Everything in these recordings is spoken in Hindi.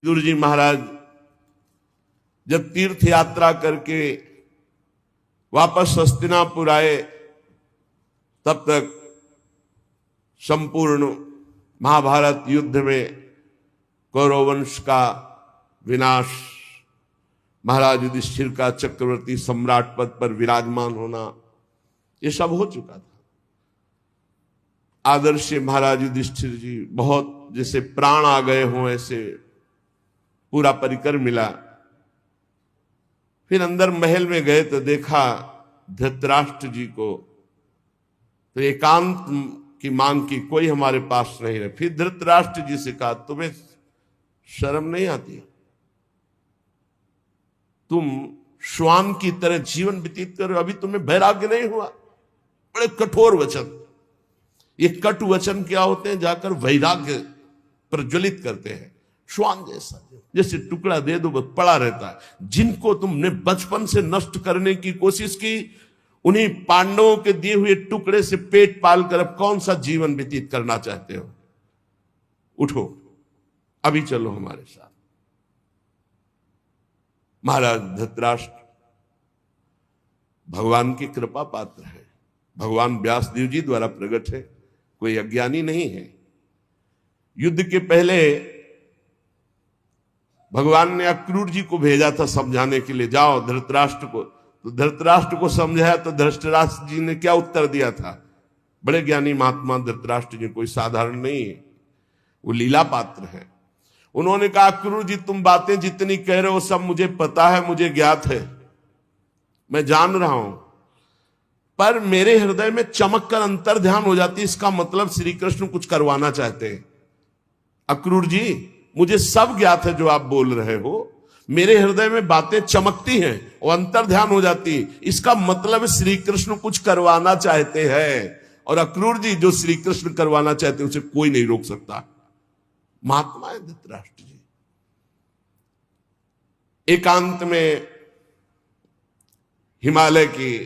विदुर जी महाराज जब तीर्थ यात्रा करके वापस हस्तिनापुर आए तब तक संपूर्ण महाभारत युद्ध में कौरव वंश का विनाश, महाराज युधिष्ठिर का चक्रवर्ती सम्राट पद पर विराजमान होना, ये सब हो चुका था। आदर्श महाराज युधिष्ठिर जी बहुत जैसे प्राण आ गए हों ऐसे पूरा परिकर मिला। फिर अंदर महल में गए तो देखा धृतराष्ट्र जी को, तो एकांत की मांग की, कोई हमारे पास नहीं रहे। फिर धृतराष्ट्र जी से कहा, तुम्हें शर्म नहीं आती? तुम श्वान की तरह जीवन व्यतीत करो, अभी तुम्हें वैराग्य नहीं हुआ? बड़े कठोर वचन। ये कटु वचन क्या होते हैं? जाकर वैराग्य प्रज्वलित करते हैं। श्वान जैसा, जैसे टुकड़ा दे दो बस पड़ा रहता है। जिनको तुमने बचपन से नष्ट करने की कोशिश की, उन्हीं पांडवों के दिए हुए टुकड़े से पेट पाल कर अब कौन सा जीवन व्यतीत करना चाहते हो? उठो, अभी चलो हमारे साथ। महाराज धृतराष्ट्र भगवान की कृपा पात्र है, भगवान व्यासदेव जी द्वारा प्रकट है, कोई अज्ञानी नहीं है। युद्ध के पहले भगवान ने अक्रूर जी को भेजा था समझाने के लिए, जाओ धृतराष्ट्र को। तो धृतराष्ट्र को समझाया तो धृतराष्ट्र जी ने क्या उत्तर दिया था? बड़े ज्ञानी महात्मा धृतराष्ट्र जी, कोई साधारण नहीं है, वो लीला पात्र है। उन्होंने कहा, अक्रूर जी तुम बातें जितनी कह रहे हो सब मुझे पता है, मुझे ज्ञात है, मैं जान रहा हूं, पर मेरे हृदय में चमक कर अंतर ध्यान हो जाती है। इसका मतलब श्री कृष्ण कुछ करवाना चाहते हैं। अक्रूर जी मुझे सब ज्ञात है जो आप बोल रहे हो, मेरे हृदय में बातें चमकती हैं और अंतर ध्यान हो जाती है, इसका मतलब श्री कृष्ण कुछ करवाना चाहते हैं। और अक्रूर जी जो श्री कृष्ण करवाना चाहते हैं उसे कोई नहीं रोक सकता। महात्मा है धृतराष्ट्र जी। एकांत में हिमालय की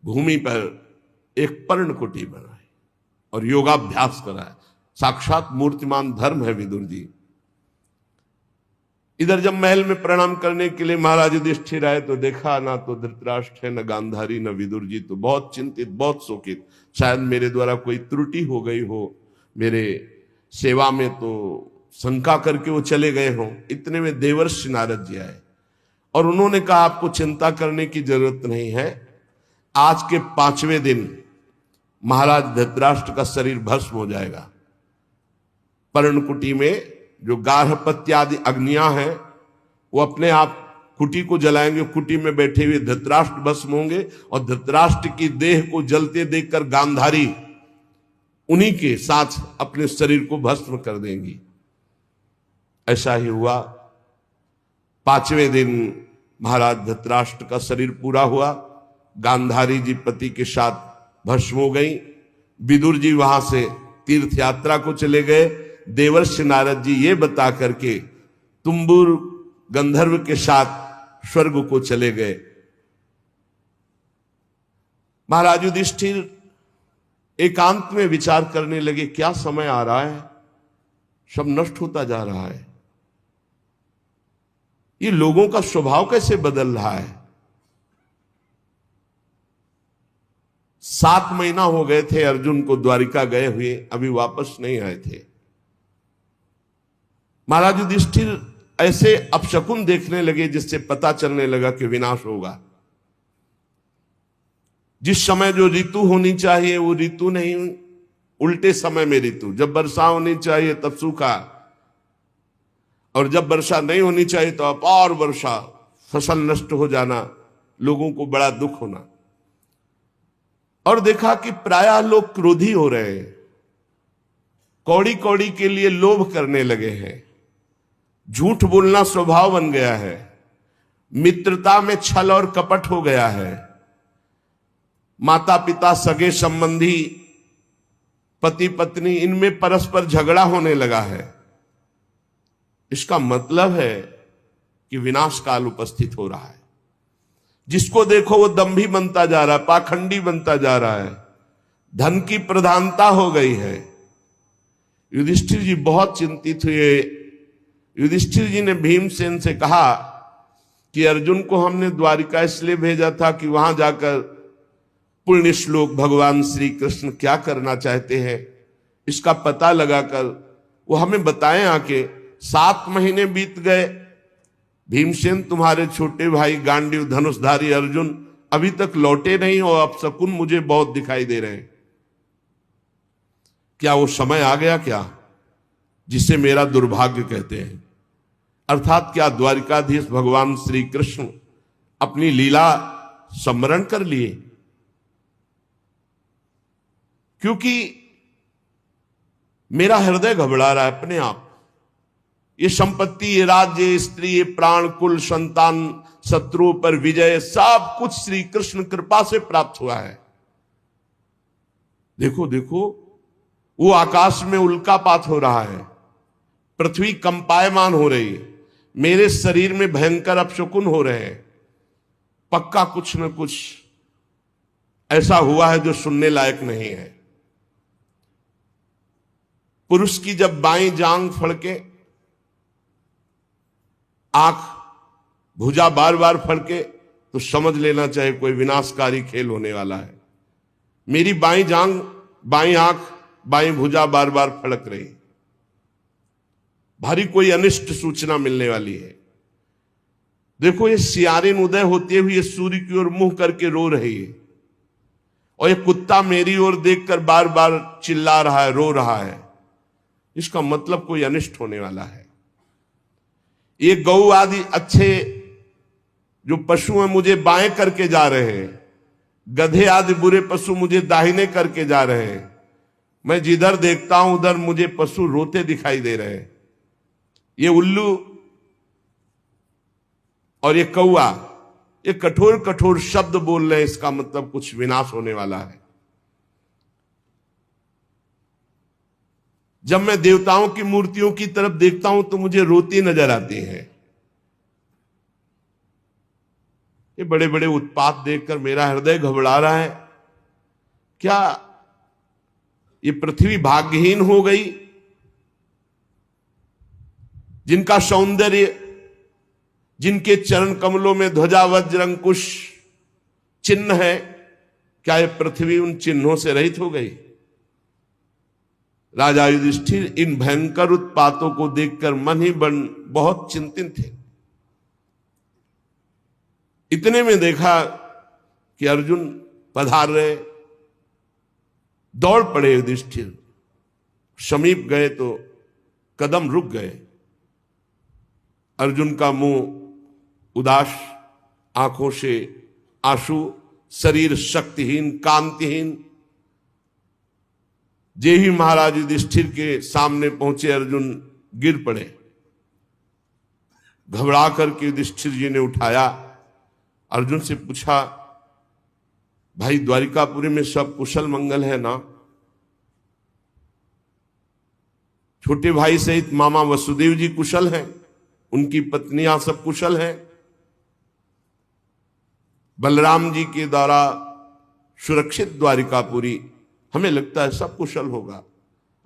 भूमि पर एक पर्णकुटी बनाई और योगाभ्यास कराया। साक्षात मूर्तिमान धर्म है विदुर जी। इधर जब महल में प्रणाम करने के लिए महाराज युधिष्ठिर आए तो देखा ना तो धृतराष्ट्र है, न गांधारी, न विदुर जी। तो बहुत चिंतित, बहुत शोकित, शायद मेरे द्वारा कोई त्रुटि हो गई हो, मेरे सेवा में तो शंका करके वो चले गए हों। इतने में देवर्षि नारद जी आए और उन्होंने कहा, आपको चिंता करने की जरूरत नहीं है, आज के 5वें दिन महाराज धृतराष्ट्र का शरीर भस्म हो जाएगा। पर्णकुटी में जो गार्हपत्य आदि अग्नियां हैं वो अपने आप कुटी को जलाएंगे। कुटी में बैठे हुए धृतराष्ट्र भस्म होंगे और धृतराष्ट्र की देह को जलते देखकर गांधारी उन्हीं के साथ अपने शरीर को भस्म कर देंगी। ऐसा ही हुआ। 5वें दिन महाराज धृतराष्ट्र का शरीर पूरा हुआ। गांधारी जी पति के साथ भस्म हो गई। विदुर जी वहां से तीर्थ यात्रा को चले गए। देवर्षि नारद जी ये बता करके तुम्बुर गंधर्व के साथ स्वर्ग को चले गए। महाराज युधिष्ठिर एकांत में विचार करने लगे, क्या समय आ रहा है, सब नष्ट होता जा रहा है, ये लोगों का स्वभाव कैसे बदल रहा है। 7 महीना हो गए थे अर्जुन को द्वारिका गए हुए, अभी वापस नहीं आए थे। महाराज युधिष्ठिर ऐसे अपशकुन देखने लगे जिससे पता चलने लगा कि विनाश होगा। जिस समय जो ऋतु होनी चाहिए वो ऋतु नहीं, उल्टे समय में ऋतु। जब वर्षा होनी चाहिए तब सूखा, और जब वर्षा नहीं होनी चाहिए तो अपार वर्षा, फसल नष्ट हो जाना, लोगों को बड़ा दुख होना। और देखा कि प्रायः लोग क्रोधी हो रहे हैं, कौड़ी कौड़ी के लिए लोभ करने लगे हैं, झूठ बोलना स्वभाव बन गया है, मित्रता में छल और कपट हो गया है, माता पिता सगे संबंधी पति पत्नी इनमें परस्पर झगड़ा होने लगा है। इसका मतलब है कि विनाश काल उपस्थित हो रहा है। जिसको देखो वो दंभी बनता जा रहा है, पाखंडी बनता जा रहा है, धन की प्रधानता हो गई है, युधिष्ठिर जी बहुत चिंतित हुए। युधिष्ठिर जी ने भीमसेन से कहा कि अर्जुन को हमने द्वारिका इसलिए भेजा था कि वहां जाकर पुण्य श्लोक भगवान श्री कृष्ण क्या करना चाहते हैं इसका पता लगाकर वो हमें बताएं आके। 7 महीने बीत गए, भीमसेन तुम्हारे छोटे भाई गांडीव धनुषधारी अर्जुन अभी तक लौटे नहीं और अपशकुन मुझे बहुत दिखाई दे रहे हैं। क्या वो समय आ गया क्या जिसे मेरा दुर्भाग्य कहते हैं? अर्थात क्या द्वारिकाधीश भगवान श्री कृष्ण अपनी लीला स्मरण कर लिए? क्योंकि मेरा हृदय घबरा रहा है अपने आप। ये संपत्ति, ये राज्य, ये स्त्री, ये प्राण, कुल, संतान, शत्रुओं पर विजय, सब कुछ श्री कृष्ण कृपा से प्राप्त हुआ है। देखो देखो, वो आकाश में उल्कापात हो रहा है, पृथ्वी कंपायमान हो रही है, मेरे शरीर में भयंकर अपशकुन हो रहे हैं। पक्का कुछ न कुछ ऐसा हुआ है जो सुनने लायक नहीं है। पुरुष की जब बाईं जांग फड़के, आंख, भुजा बार बार फड़के तो समझ लेना चाहिए कोई विनाशकारी खेल होने वाला है। मेरी बाईं जांग, बाईं आंख, बाईं भुजा बार बार फड़क रही, भारी कोई अनिष्ट सूचना मिलने वाली है। देखो, ये सियारिन उदय होते हुए सूर्य की ओर मुंह करके रो रही है और ये कुत्ता मेरी ओर देखकर बार बार चिल्ला रहा है, रो रहा है। इसका मतलब कोई अनिष्ट होने वाला है। ये गौ आदि अच्छे जो पशु हैं मुझे बाएं करके जा रहे हैं, गधे आदि बुरे पशु मुझे दाहिने करके जा रहे हैं। मैं जिधर देखता हूं उधर मुझे पशु रोते दिखाई दे रहे हैं। ये उल्लू और ये कौआ, ये कठोर कठोर शब्द बोल रहे हैं, इसका मतलब कुछ विनाश होने वाला है। जब मैं देवताओं की मूर्तियों की तरफ देखता हूं तो मुझे रोती नजर आती हैं। ये बड़े बड़े उत्पात देखकर मेरा हृदय घबरा रहा है। क्या ये पृथ्वी भाग्यहीन हो गई? जिनका सौंदर्य, जिनके चरण कमलों में ध्वजा वज्र अंकुश चिन्ह है, क्या ये पृथ्वी उन चिन्हों से रहित हो गई? राजा युधिष्ठिर इन भयंकर उत्पातों को देखकर मन ही बहुत चिंतित थे। इतने में देखा कि अर्जुन पधार रहे। दौड़ पड़े युधिष्ठिर, समीप गए तो कदम रुक गए। अर्जुन का मुंह उदास, आंखों से आंसू, शरीर शक्तिहीन, कांतिहीन। जे ही महाराज युधिष्ठिर के सामने पहुंचे अर्जुन गिर पड़े। घबरा करके युधिष्ठिर जी ने उठाया, अर्जुन से पूछा, भाई द्वारिकापुरी में सब कुशल मंगल है ना? छोटे भाई सहित मामा वसुदेव जी कुशल हैं, उनकी पत्नियां सब कुशल हैं, बलराम जी के द्वारा सुरक्षित द्वारिकापुरी, हमें लगता है सब कुशल होगा।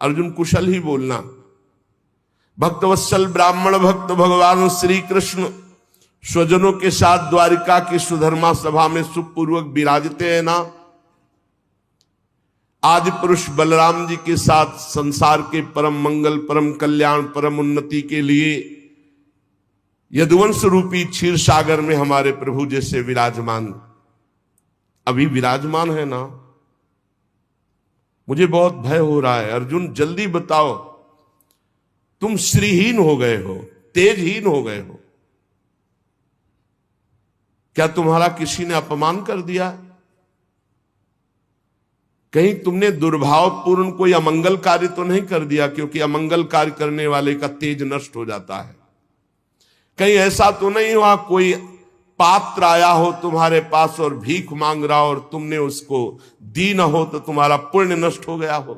अर्जुन कुशल ही बोलना। भक्तवत्सल ब्राह्मण भक्त भगवान श्री कृष्ण स्वजनों के साथ द्वारिका की सुधर्मा सभा में सुखपूर्वक विराजते हैं ना? आदि पुरुष बलराम जी के साथ संसार के परम मंगल, परम कल्याण, परम उन्नति के लिए यदुवंश रूपी क्षीर सागर में हमारे प्रभु जैसे विराजमान, अभी विराजमान है ना? मुझे बहुत भय हो रहा है। अर्जुन जल्दी बताओ, तुम श्रीहीन हो गए हो, तेजहीन हो गए हो। क्या तुम्हारा किसी ने अपमान कर दिया? कहीं तुमने दुर्भावपूर्ण कोई अमंगल कार्य तो नहीं कर दिया? क्योंकि अमंगल कार्य करने वाले का तेज नष्ट हो जाता है। कहीं ऐसा तो नहीं हुआ कोई पात्र आया हो तुम्हारे पास और भीख मांग रहा हो और तुमने उसको दी न हो तो तुम्हारा पुण्य नष्ट हो गया हो?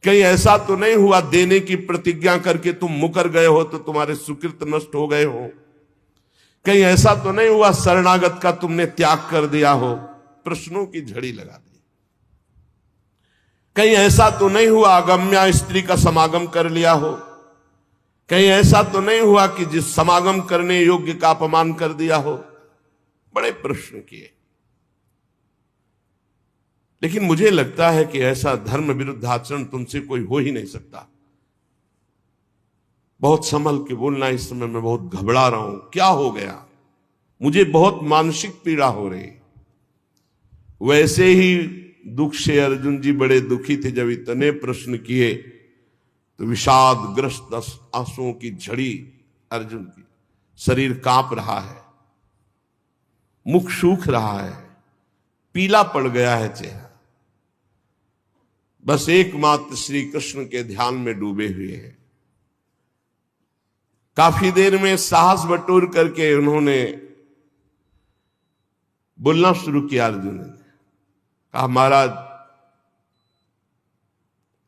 कहीं ऐसा तो नहीं हुआ देने की प्रतिज्ञा करके तुम मुकर गए हो तो तुम्हारे सुकृत नष्ट हो गए हो? कहीं ऐसा तो नहीं हुआ शरणागत का तुमने त्याग कर दिया हो? प्रश्नों की झड़ी लगा दी। कहीं ऐसा तो नहीं हुआ अगम्या स्त्री का समागम कर लिया हो, कहीं ऐसा तो नहीं हुआ कि जिस समागम करने योग्य का अपमान कर दिया हो। बड़े प्रश्न किए, लेकिन मुझे लगता है कि ऐसा धर्म विरुद्ध आचरण तुमसे कोई हो ही नहीं सकता। बहुत संभल के बोलना, इस समय मैं बहुत घबरा रहा हूं, क्या हो गया, मुझे बहुत मानसिक पीड़ा हो रही। वैसे ही दुख से अर्जुन जी बड़े दुखी थे। जब इतने प्रश्न किए तो विषादग्रस्त आंसुओं की झड़ी अर्जुन की, शरीर कांप रहा है, मुख सूख रहा है, पीला पड़ गया है चेहरा, बस एकमात्र श्री कृष्ण के ध्यान में डूबे हुए हैं। काफी देर में साहस बटोर करके उन्होंने बोलना शुरू किया। अर्जुन ने कहा, महाराज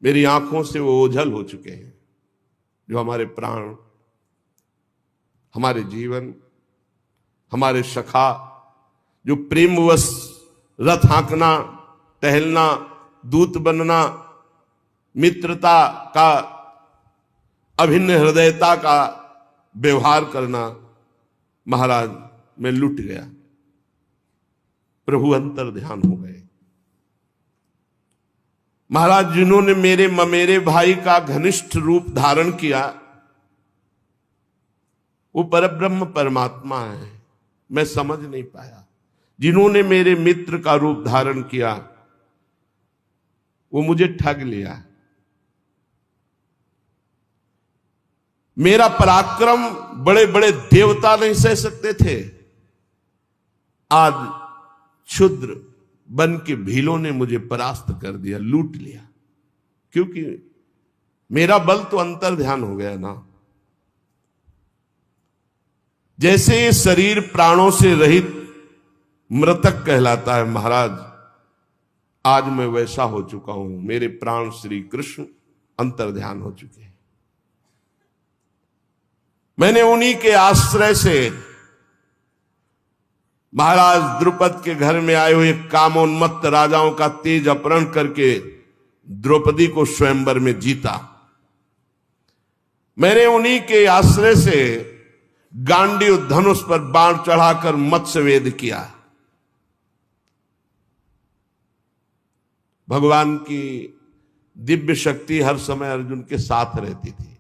मेरी आंखों से वो ओझल हो चुके हैं जो हमारे प्राण, हमारे जीवन, हमारे सखा, जो प्रेमवश रथ हाँकना, टहलना, दूत बनना, मित्रता का, अभिन्न हृदयता का व्यवहार करना, महाराज मैं लुट गया। प्रभु अंतर ध्यान हो गए। महाराज जिन्होंने मेरे ममेरे भाई का घनिष्ठ रूप धारण किया वो परब्रह्म परमात्मा है, मैं समझ नहीं पाया। जिन्होंने मेरे मित्र का रूप धारण किया वो मुझे ठग लिया। मेरा पराक्रम बड़े बड़े देवता नहीं सह सकते थे, आज क्षुद्र बन के भीलों ने मुझे परास्त कर दिया, लूट लिया। क्योंकि मेरा बल तो अंतर ध्यान हो गया ना। जैसे ये शरीर प्राणों से रहित मृतक कहलाता है महाराज, आज मैं वैसा हो चुका हूं। मेरे प्राण श्री कृष्ण अंतर ध्यान हो चुके हैं। मैंने उन्हीं के आश्रय से महाराज द्रुपद के घर में आए हुए कामोन्मत्त राजाओं का तेज अपहरण करके द्रौपदी को स्वयंवर में जीता। मैंने उन्हीं के आश्रय से गांडीव धनुष पर बाण चढ़ाकर मत्स्यवेद किया। भगवान की दिव्य शक्ति हर समय अर्जुन के साथ रहती थी।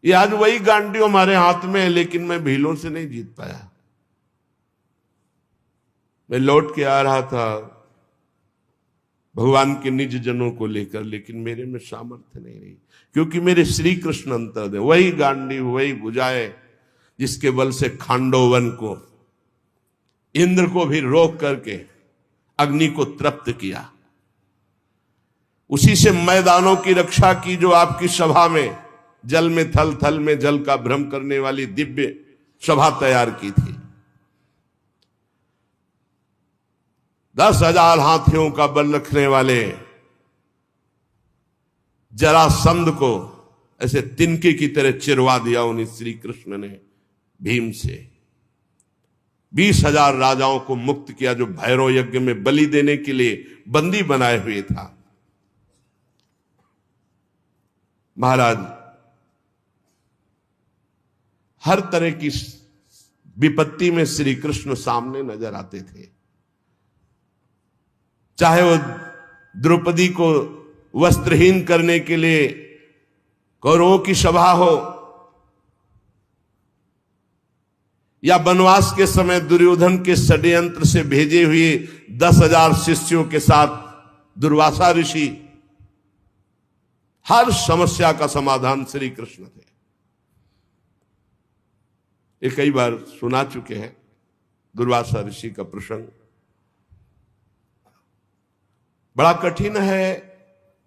ये आज वही गांडीव हमारे हाथ में है, लेकिन मैं भीलों से नहीं जीत पाया। मैं लौट के आ रहा था भगवान के निज जनों को लेकर, लेकिन मेरे में सामर्थ्य नहीं रही, क्योंकि मेरे श्री कृष्ण अंतर दे, वही गांडीव, वही भुजाएं जिसके बल से खांडोवन को, इंद्र को भी रोक करके अग्नि को तृप्त किया। उसी से मैदानों की रक्षा की जो आपकी सभा में जल में थल, थल में जल का भ्रम करने वाली दिव्य सभा तैयार की थी। 10,000 हाथियों का बल रखने वाले जरासंध को ऐसे तिनके की तरह चिरवा दिया उन्हीं श्री कृष्ण ने भीम से। 20,000 राजाओं को मुक्त किया जो भैरव यज्ञ में बलि देने के लिए बंदी बनाए हुए था। महाराज हर तरह की विपत्ति में श्री कृष्ण सामने नजर आते थे। चाहे वो द्रौपदी को वस्त्रहीन करने के लिए कौरवों की सभा हो, या वनवास के समय दुर्योधन के षड्यंत्र से भेजे हुए 10,000 शिष्यों के साथ दुर्वासा ऋषि, हर समस्या का समाधान श्री कृष्ण थे। ये कई बार सुना चुके हैं दुर्वासा ऋषि का प्रसंग। बड़ा कठिन है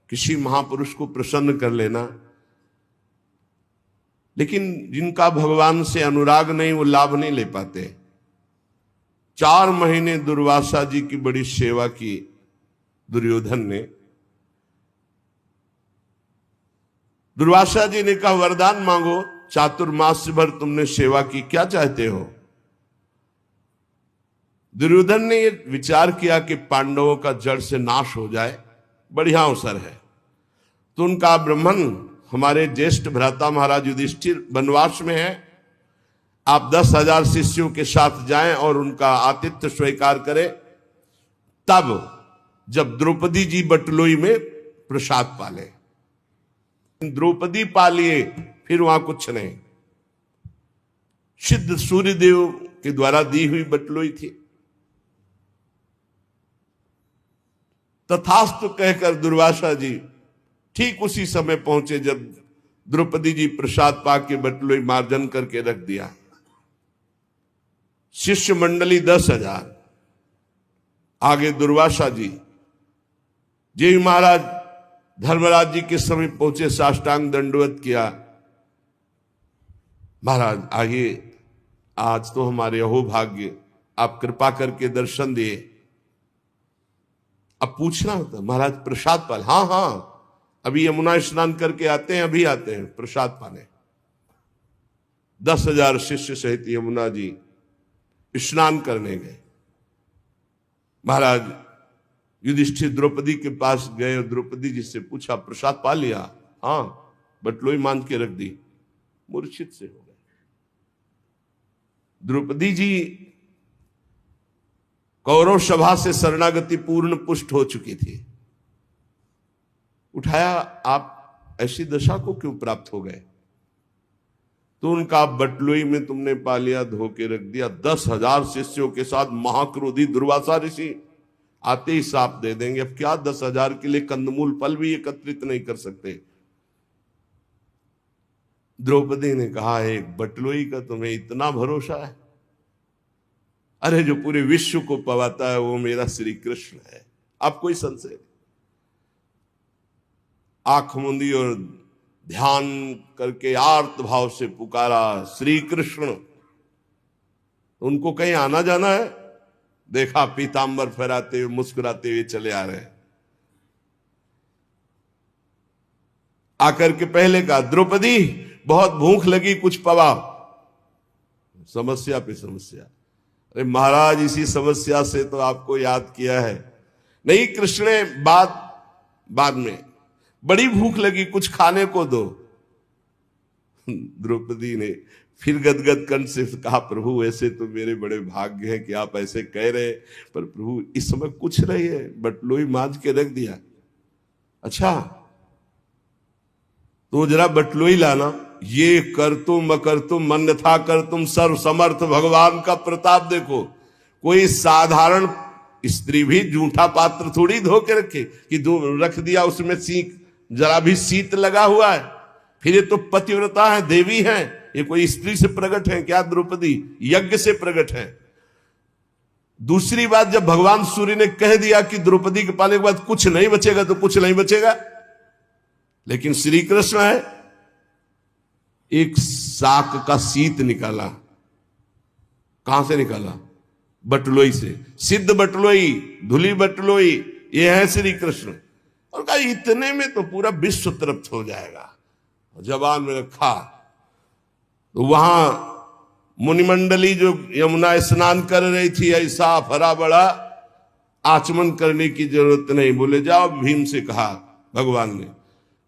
किसी महापुरुष को प्रसन्न कर लेना, लेकिन जिनका भगवान से अनुराग नहीं वो लाभ नहीं ले पाते। 4 महीने दुर्वासा जी की बड़ी सेवा की दुर्योधन ने। दुर्वासा जी ने कहा, वरदान मांगो, चातुर्मास भर तुमने सेवा की, क्या चाहते हो? दुर्योधन ने ये विचार किया कि पांडवों का जड़ से नाश हो जाए, बढ़िया अवसर है। तो उनका ब्राह्मण हमारे ज्येष्ठ भ्राता महाराज युधिष्ठिर वनवास में है, आप 10,000 शिष्यों के साथ जाएं और उनका आतिथ्य स्वीकार करें। तब जब द्रौपदी जी बटलोई में प्रसाद पाले, द्रौपदी पालिए, फिर वहां कुछ नहीं। सिद्ध सूर्यदेव के द्वारा दी हुई बटलोई थी। तथास्तु कहकर दुर्वासा जी ठीक उसी समय पहुंचे जब द्रौपदी जी प्रसाद पा के बटलोई मार्जन करके रख दिया। शिष्य मंडली 10,000, आगे दुर्वासा जी। जी महाराज धर्मराज जी के समीप पहुंचे, साष्टांग दंडवत किया। महाराज आइए, आज तो हमारे अहोभाग्य, आप कृपा करके दर्शन दिए। अब पूछना होता महाराज प्रसाद पाल? हाँ हाँ, अभी यमुना स्नान करके आते हैं, अभी आते हैं प्रसाद पाने। 10,000 शिष्य सहित यमुना जी स्नान करने गए। महाराज युधिष्ठिर द्रौपदी के पास गए और द्रौपदी जी से पूछा प्रसाद पा लिया? हाँ, बटलोई मान के रख दी। मूर्छित से हो गए। द्रौपदी जी कौरव सभा से शरणागति पूर्ण पुष्ट हो चुकी थी। उठाया, आप ऐसी दशा को क्यों प्राप्त हो गए? तो उनका बटलोई में तुमने पा लिया, धो के रख दिया। 10,000 शिष्यों के साथ महाक्रोधी दुर्वासा ऋषि आते ही साप दे देंगे। अब क्या 10,000 के लिए कंदमूल फल भी एकत्रित नहीं कर सकते। द्रौपदी ने कहा, एक बटलोई का तुम्हें इतना भरोसा है? अरे जो पूरे विश्व को पवाता है वो मेरा श्री कृष्ण है, आप कोई संशय? आंख मूंदी और ध्यान करके आर्त भाव से पुकारा श्री कृष्ण। उनको कहीं आना जाना है? देखा पीतांबर फहराते हुए मुस्कुराते हुए चले आ रहे हैं। आकर के पहले कहा, द्रौपदी बहुत भूख लगी, कुछ पवा। समस्या पे समस्या। अरे महाराज इसी समस्या से तो आपको याद किया है। नहीं कृष्ण ने बाद में, बड़ी भूख लगी, कुछ खाने को दो। द्रौपदी ने फिर गदगद कंठ से कहा, प्रभु ऐसे तो मेरे बड़े भाग्य हैं कि आप ऐसे कह रहे, पर प्रभु इस समय कुछ नहीं है, बटलोई मांझ के रख दिया। अच्छा तो जरा बटलोई लाना। ये कर तुम अकर तुम अन्यथा कर तुम सर्व समर्थ भगवान का प्रताप देखो। कोई साधारण स्त्री भी जूठा पात्र थोड़ी धो के रखे कि रख दिया उसमें सीख जरा भी शीत लगा हुआ है। फिर ये तो पतिव्रता है, देवी है, ये कोई स्त्री से प्रकट है क्या? द्रौपदी यज्ञ से प्रकट है। दूसरी बात, जब भगवान सूर्य ने कह दिया कि द्रौपदी के पाने के बाद कुछ नहीं बचेगा तो कुछ नहीं बचेगा। लेकिन श्री कृष्ण है, एक साक का शीत निकाला। कहां से निकाला? बटलोई से। सिद्ध बटलोई, धुली बटलोई, ये है श्री कृष्ण। और कहा इतने में तो पूरा विश्व तृप्त हो जाएगा। जबान में रखा तो वहां मुनिमंडली जो यमुना स्नान कर रही थी, ऐसा फरा बड़ा आचमन करने की जरूरत नहीं। बोले जाओ, भीम से कहा भगवान ने,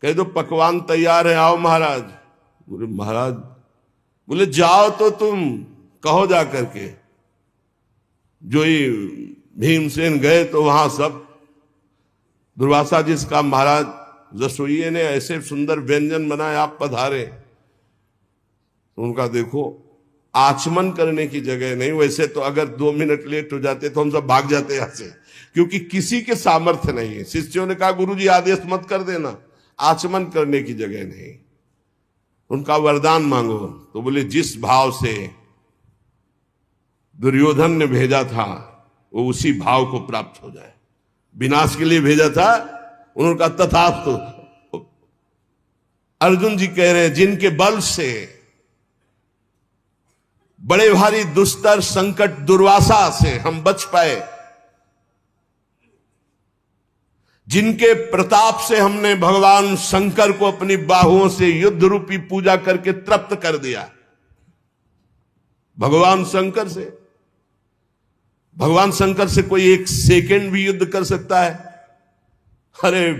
कह दो पकवान तैयार है, आओ महाराज। बोले महाराज, बोले जाओ तो तुम कहो जा करके। जो ही भीमसेन गए तो वहां सब दुर्वासा जिसका, महाराज रसोइये ने ऐसे सुंदर व्यंजन बनाए, आप पधारे। तो उनका देखो आचमन करने की जगह नहीं। वैसे तो अगर 2 मिनट लेट हो जाते तो हम सब भाग जाते यहां से, क्योंकि किसी के सामर्थ्य नहीं है। शिष्यों ने कहा गुरुजी आदेश मत कर देना, आचमन करने की जगह नहीं। उनका वरदान मांगो। तो बोले जिस भाव से दुर्योधन ने भेजा था वो उसी भाव को प्राप्त हो जाए। विनाश के लिए भेजा था, उन्होंने कहा तथास्तु। अर्जुन जी कह रहे हैं जिनके बल से बड़े भारी दुस्तर संकट दुर्वासा से हम बच पाए, जिनके प्रताप से हमने भगवान शंकर को अपनी बाहुओं से युद्ध रूपी पूजा करके तृप्त कर दिया। भगवान शंकर से भगवान शंकर से कोई एक सेकंड भी युद्ध कर सकता है? अरे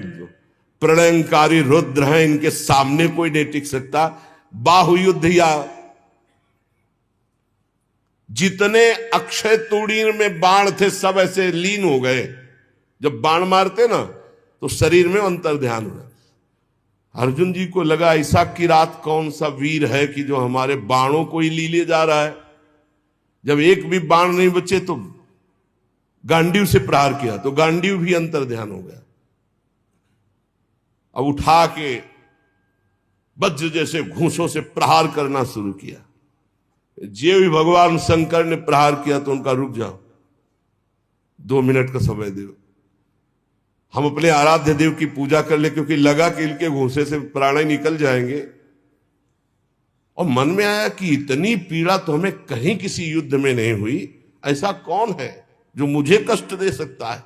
प्रलयंकारी रुद्र हैं, इनके सामने कोई नहीं टिक सकता। बाहु युद्ध या जितने अक्षय तूणीर में बाण थे सब ऐसे लीन हो गए। जब बाण मारते ना तो शरीर में अंतर ध्यान हुआ। अर्जुन जी को लगा ऐसा किरात कौन सा वीर है कि जो हमारे बाणों को ही ली जा रहा है। जब एक भी बाण नहीं बचे तो गांडीव से प्रहार किया तो गांडीव भी अंतर ध्यान हो गया। अब उठा के वज्र जैसे घूंसों से प्रहार करना शुरू किया। जे भी भगवान शंकर ने प्रहार किया तो उनका रुक जाओ, 2 मिनट का समय दो, हम अपने आराध्य देव की पूजा कर ले, क्योंकि लगा कि इनके घूंसे से प्राण ही निकल जाएंगे। और मन में आया कि इतनी पीड़ा तो हमें कहीं किसी युद्ध में नहीं हुई, ऐसा कौन है जो मुझे कष्ट दे सकता है?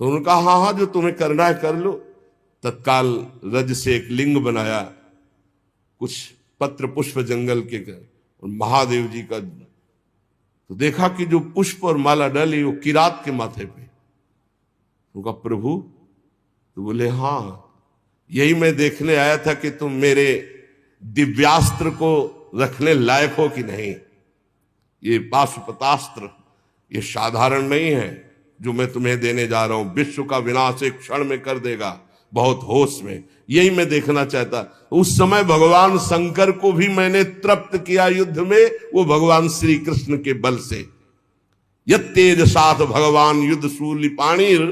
तो उन्होंने कहा हाँ हाँ, जो तुम्हें करना है कर लो। तत्काल रज से एक लिंग बनाया, कुछ पत्र पुष्प जंगल के और महादेव जी का, तो देखा कि जो पुष्प और माला डाली वो किरात के माथे पे। उनका प्रभु, तो बोले हाँ, यही मैं देखने आया था कि तुम मेरे दिव्यास्त्र को रखने लायक हो कि नहीं। ये पाशुपतास्त्र ये साधारण नहीं है जो मैं तुम्हें देने जा रहा हूं, विश्व का विनाश एक क्षण में कर देगा, बहुत होश में। यही मैं देखना चाहता। उस समय भगवान शंकर को भी मैंने तृप्त किया युद्ध में, वो भगवान श्री कृष्ण के बल से। यत्तेज साथ भगवान युद्ध शूल पाणिर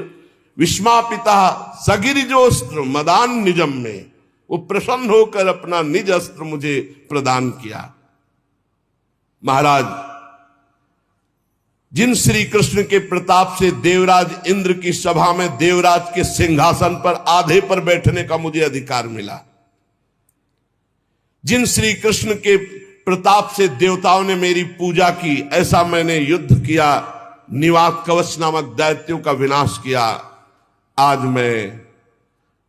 विस्मापिता सगिरिजोस्त्र मदान निजम में, वो प्रसन्न होकर अपना निज अस्त्र मुझे प्रदान किया। महाराज, जिन श्री कृष्ण के प्रताप से देवराज इंद्र की सभा में देवराज के सिंहासन पर आधे पर बैठने का मुझे अधिकार मिला, जिन श्री कृष्ण के प्रताप से देवताओं ने मेरी पूजा की, ऐसा मैंने युद्ध किया, निवात कवच नामक दैत्यों का विनाश किया, आज मैं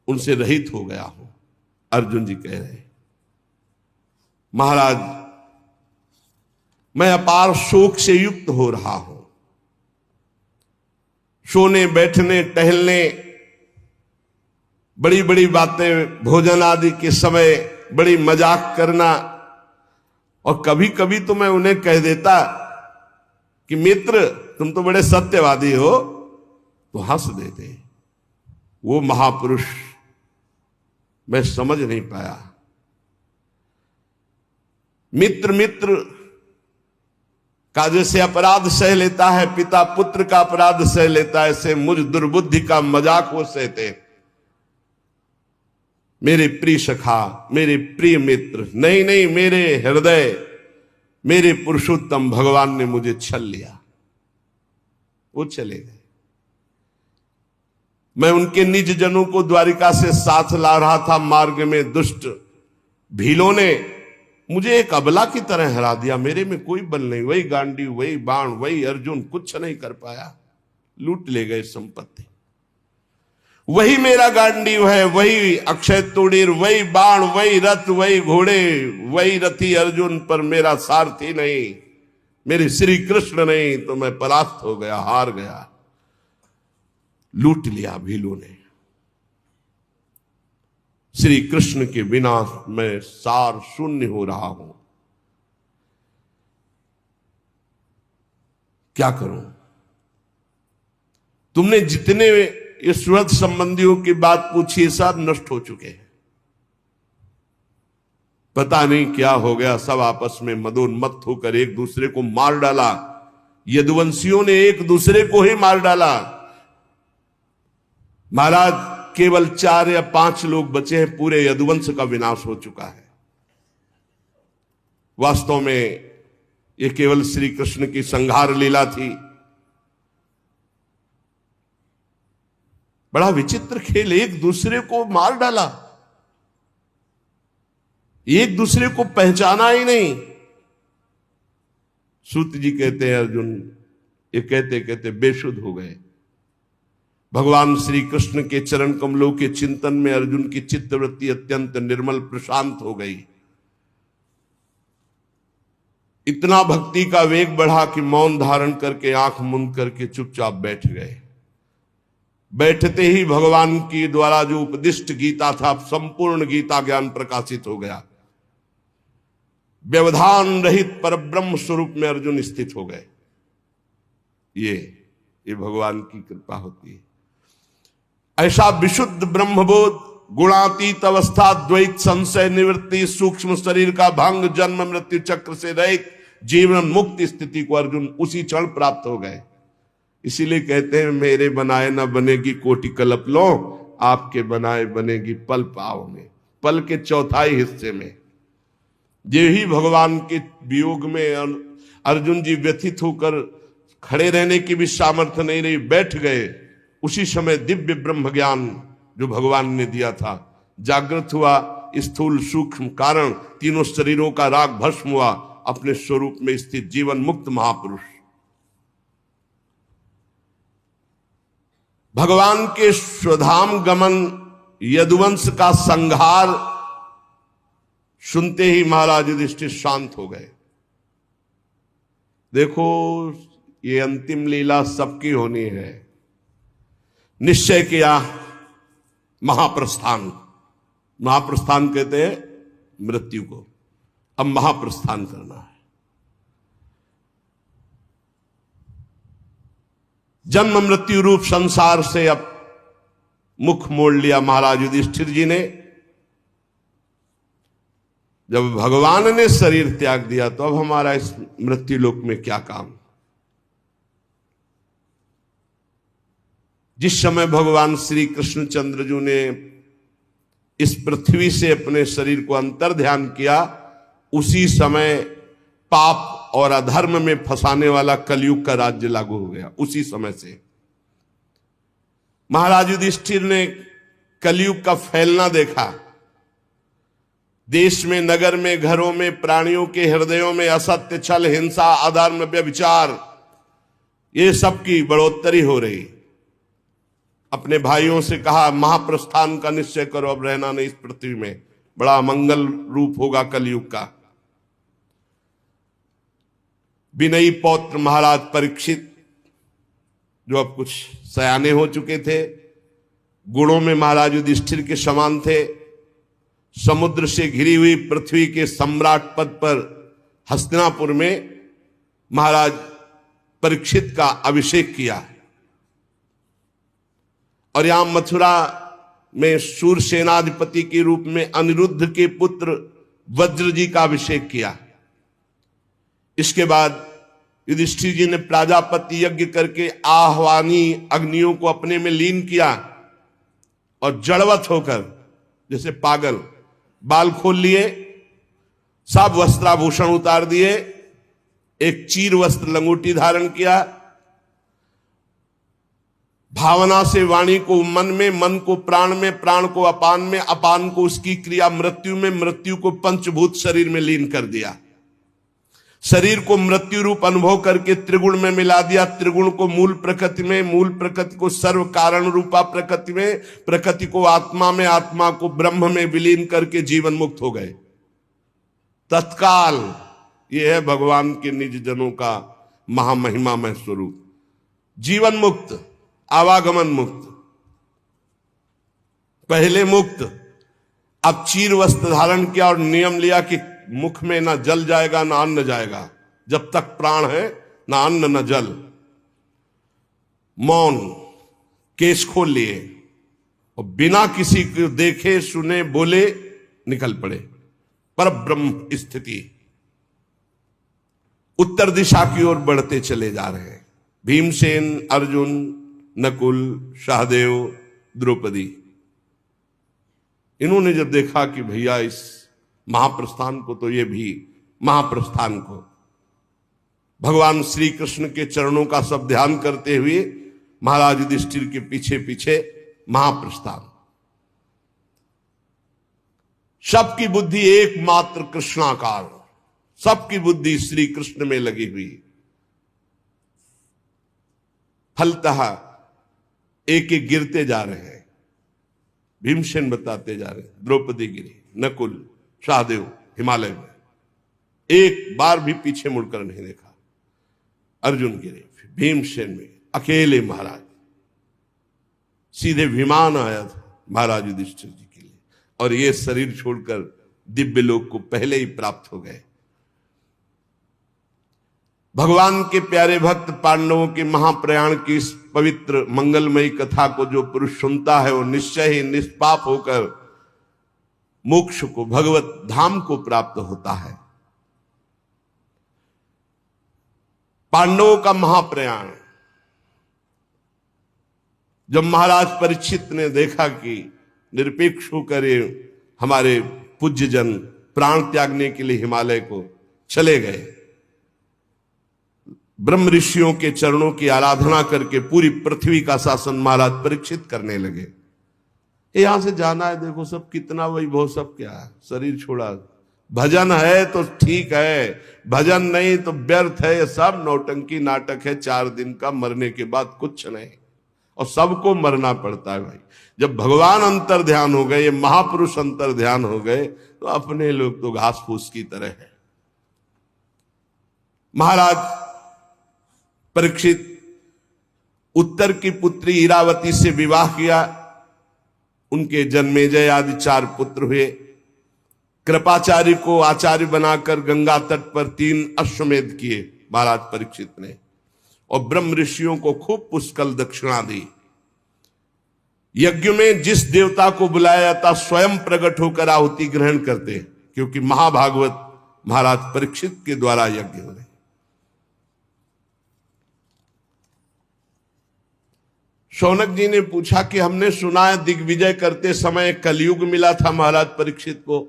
उनसे रहित हो गया हूं। अर्जुन जी कह रहे, महाराज मैं अपार शोक से युक्त हो रहा हूं। सोने बैठने टहलने, बड़ी बड़ी बातें, भोजन आदि के समय बड़ी मजाक करना, और कभी कभी तो मैं उन्हें कह देता कि मित्र तुम तो बड़े सत्यवादी हो, तो हंस देते। वो महापुरुष मैं समझ नहीं पाया। मित्र मित्र का जैसे अपराध सह लेता है, पिता पुत्र का अपराध सह लेता है, ऐसे मुझ दुर्बुद्धि का मजाक वो सहते। मेरे प्रिय सखा, मेरे प्रिय मित्र, नहीं नहीं, मेरे हृदय, मेरे पुरुषोत्तम भगवान ने मुझे छल लिया। वो चले गए। मैं उनके निज जनों को द्वारिका से साथ ला रहा था। मार्ग में दुष्ट भीलों ने मुझे एक अबला की तरह हरा दिया। मेरे में कोई बल नहीं, वही गांडीव, वही बाण, वही अर्जुन, कुछ नहीं कर पाया। लूट ले गए संपत्ति। वही मेरा गांडीव है, वही अक्षय तूणीर, वही बाण, वही रथ, वही घोड़े, वही रथी अर्जुन, पर मेरा सारथी नहीं, मेरे श्री कृष्ण नहीं, तो मैं परास्त हो गया, हार गया। लूट लिया भीलों ने। श्री कृष्ण के बिना मैं सार शून्य हो रहा हूं। क्या करूं? तुमने जितने ईश्वर संबंधियों की बात पूछी, सब नष्ट हो चुके हैं। पता नहीं क्या हो गया, सब आपस में मदोन्मत्त होकर एक दूसरे को मार डाला। यदुवंशियों ने एक दूसरे को ही मार डाला। महाराज, केवल 4 या 5 लोग बचे हैं, पूरे यदुवंश का विनाश हो चुका है। वास्तव में ये केवल श्री कृष्ण की संहार लीला थी। बड़ा विचित्र खेल, एक दूसरे को मार डाला, एक दूसरे को पहचाना ही नहीं। सूत जी कहते हैं अर्जुन ये कहते कहते बेसुध हो गए। भगवान श्री कृष्ण के चरण कमलों के चिंतन में अर्जुन की चित्तवृत्ति अत्यंत निर्मल प्रशांत हो गई। इतना भक्ति का वेग बढ़ा कि मौन धारण करके आंख मूंद करके चुपचाप बैठ गए। बैठते ही भगवान की द्वारा जो उपदिष्ट गीता था, संपूर्ण गीता ज्ञान प्रकाशित हो गया। व्यवधान रहित परब्रह्म स्वरूप में अर्जुन स्थित हो गए। ये भगवान की कृपा होती है। ऐसा विशुद्ध ब्रह्मबोध, गुणातीत अवस्था, द्वैत संशय निवृत्ति, सूक्ष्म शरीर का भंग, जन्म मृत्यु चक्र से रहित जीवन मुक्त स्थिति को अर्जुन उसी क्षण प्राप्त हो गए। इसीलिए कहते हैं मेरे बनाए न बनेगी कोटि कल्प लो, आपके बनाए बनेगी पल पाव में। पल के चौथाई हिस्से में ये ही भगवान के वियोग में अर्जुन जी व्यथित होकर खड़े रहने की भी सामर्थ्य नहीं रही, बैठ गए। उसी समय दिव्य ब्रह्म ज्ञान जो भगवान ने दिया था जागृत हुआ। स्थूल सूक्ष्म कारण तीनों शरीरों का राग भस्म हुआ। अपने स्वरूप में स्थित जीवन मुक्त महापुरुष भगवान के स्वधाम गमन यदुवंश का संहार सुनते ही महाराज युधिष्ठिर शांत हो गए। देखो ये अंतिम लीला सबकी होनी है। निश्चय किया महाप्रस्थान। महाप्रस्थान कहते हैं मृत्यु को। अब महाप्रस्थान करना है। जन्म मृत्यु रूप संसार से अब मुख मोड़ लिया महाराज युधिष्ठिर जी ने। जब भगवान ने शरीर त्याग दिया तो अब हमारा इस मृत्यु लोक में क्या काम। जिस समय भगवान श्री कृष्णचंद्र जी ने इस पृथ्वी से अपने शरीर को अंतर ध्यान किया, उसी समय पाप और अधर्म में फंसाने वाला कलयुग का राज्य लागू हो गया। उसी समय से महाराज युधिष्ठिर ने कलयुग का फैलना देखा। देश में, नगर में, घरों में, प्राणियों के हृदयों में असत्य, छल, हिंसा, अधर्म, व्यभिचार, ये सब की बढ़ोतरी हो रही। अपने भाइयों से कहा महाप्रस्थान का निश्चय करो, अब रहना नहीं इस पृथ्वी में। बड़ा मंगल रूप होगा कलयुग का। विनयी पौत्र महाराज परीक्षित, जो अब कुछ सयाने हो चुके थे, गुणों में महाराज युधिष्ठिर के समान थे, समुद्र से घिरी हुई पृथ्वी के सम्राट पद पर हस्तिनापुर में महाराज परीक्षित का अभिषेक किया। और यहां मथुरा में सूरसेनाधिपति के रूप में अनिरुद्ध के पुत्र वज्र जी का अभिषेक किया। इसके बाद युधिष्ठिर जी ने प्राजापति यज्ञ करके आह्वानी अग्नियों को अपने में लीन किया और जड़वत होकर जैसे पागल बाल खोल लिए, सब वस्त्राभूषण उतार दिए, एक चीर वस्त्र लंगोटी धारण किया, भावना से वाणी को मन में, मन को प्राण में, प्राण को अपान में, अपान को उसकी क्रिया मृत्यु में, मृत्यु को पंचभूत शरीर में लीन कर दिया। शरीर को मृत्यु रूप अनुभव करके त्रिगुण में मिला दिया, त्रिगुण को मूल प्रकृति में, मूल प्रकृति को सर्व कारण रूपा प्रकृति में, प्रकृति को आत्मा में, आत्मा को ब्रह्म में विलीन करके जीवन मुक्त हो गए तत्काल। यह है भगवान के निज जनों का महामहिमामय स्वरूप। जीवन मुक्त, आवागमन मुक्त, पहले मुक्त, अब चीर वस्त्र धारण किया और नियम लिया कि मुख में ना जल जाएगा ना अन्न जाएगा। जब तक प्राण है ना अन्न ना जल। मौन, केश खोल लिए और बिना किसी को देखे सुने बोले निकल पड़े। पर ब्रह्म स्थिति उत्तर दिशा की ओर बढ़ते चले जा रहे हैं। भीमसेन, अर्जुन, नकुल, सहदेव, द्रौपदी, इन्होंने जब देखा कि भैया इस महाप्रस्थान को, तो ये भी महाप्रस्थान को भगवान श्री कृष्ण के चरणों का सब ध्यान करते हुए महाराज युधिष्ठिर के पीछे पीछे महाप्रस्थान। सबकी बुद्धि एकमात्र कृष्णाकार, सबकी बुद्धि श्री कृष्ण में लगी हुई। फलतः एक एक गिरते जा रहे हैं। भीमसेन बताते जा रहे हैं, द्रौपदी गिरी, नकुल, सहदेव हिमालय में, एक बार भी पीछे मुड़कर नहीं देखा। अर्जुन गिरे, भीमसेन में अकेले महाराज, सीधे विमान आया था महाराज युधिष्ठिर जी के लिए, और ये शरीर छोड़कर दिव्य लोक को पहले ही प्राप्त हो गए। भगवान के प्यारे भक्त पांडवों के महाप्रयाण की इस पवित्र मंगलमयी कथा को जो पुरुष सुनता है वो निश्चय ही निष्पाप होकर मोक्ष को, भगवत धाम को प्राप्त होता है। पांडवों का महाप्रयाण, जब महाराज परीक्षित ने देखा कि निरपेक्ष होकर हमारे पूज्य जन प्राण त्यागने के लिए हिमालय को चले गए, ब्रह्म ऋषियों के चरणों की आराधना करके पूरी पृथ्वी का शासन महाराज परीक्षित करने लगे। यहां से जाना है, देखो सब कितना वैभव, सब क्या है, शरीर छोड़ा, भजन है तो ठीक है, भजन नहीं तो व्यर्थ है, ये सब नौटंकी नाटक है, 4 दिन का, मरने के बाद कुछ नहीं, और सबको मरना पड़ता है भाई। जब भगवान अंतर ध्यान हो गए, ये महापुरुष अंतर ध्यान हो गए, तो अपने लोग तो घास फूस की तरह है। महाराज परीक्षित उत्तर की पुत्री इरावती से विवाह किया, उनके जन्मेजय आदि 4 पुत्र हुए। कृपाचार्य को आचार्य बनाकर गंगा तट पर 3 अश्वमेध किए महाराज परीक्षित ने, और ब्रह्म ऋषियों को खूब पुष्कल दक्षिणा दी। यज्ञ में जिस देवता को बुलाया जाता स्वयं प्रकट होकर आहुति ग्रहण करते, क्योंकि महाभागवत महाराज परीक्षित के द्वारा यज्ञ हो रहे। शौनक जी ने पूछा कि हमने सुना है दिग्विजय करते समय कलयुग मिला था महाराज परीक्षित को,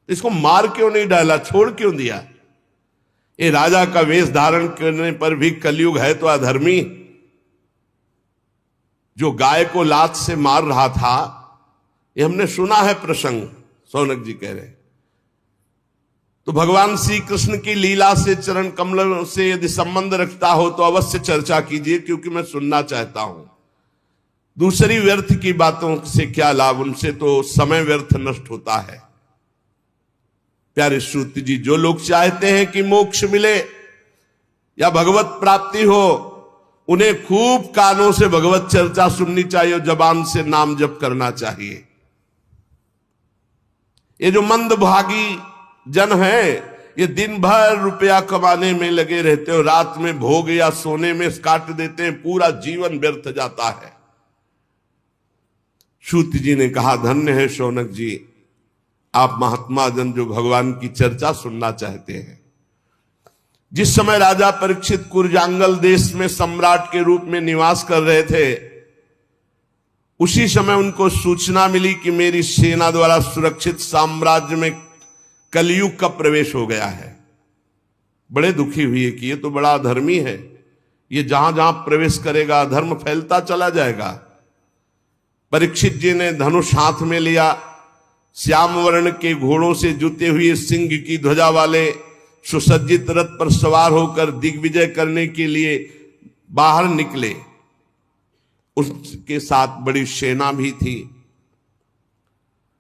इसको मार क्यों नहीं डाला, छोड़ क्यों दिया? ये राजा का वेश धारण करने पर भी कलयुग है तो अधर्मी, जो गाय को लात से मार रहा था, ये हमने सुना है प्रसंग, शौनक जी कह रहे। तो भगवान श्री कृष्ण की लीला से, चरण कमलों से यदि संबंध रखता हो तो अवश्य चर्चा कीजिए, क्योंकि मैं सुनना चाहता हूं। दूसरी व्यर्थ की बातों से क्या लाभ, उनसे तो समय व्यर्थ नष्ट होता है। प्यारे श्रुति जी, जो लोग चाहते हैं कि मोक्ष मिले या भगवत प्राप्ति हो, उन्हें खूब कानों से भगवत चर्चा सुननी चाहिए और जबान से नाम जप करना चाहिए। ये जो मंदभागी जन है, ये दिन भर रुपया कमाने में लगे रहते हो, रात में भोग या सोने में काट देते हैं, पूरा जीवन व्यर्थ जाता है। श्रुति जी ने कहा, धन्य है शौनक जी, आप महात्मा जन जो भगवान की चर्चा सुनना चाहते हैं। जिस समय राजा परीक्षित कुरजांगल देश में सम्राट के रूप में निवास कर रहे थे, उसी समय उनको सूचना मिली कि मेरी सेना द्वारा सुरक्षित साम्राज्य में कलयुग का प्रवेश हो गया है। बड़े दुखी हुए कि ये तो बड़ा अधर्मी है, ये जहां जहां प्रवेश करेगा अधर्म फैलता चला जाएगा। परीक्षित जी ने धनुष हाथ में लिया, श्याम वर्ण के घोड़ों से जुते हुए सिंह की ध्वजा वाले सुसज्जित रथ पर सवार होकर दिग्विजय करने के लिए बाहर निकले। उसके साथ बड़ी सेना भी थी।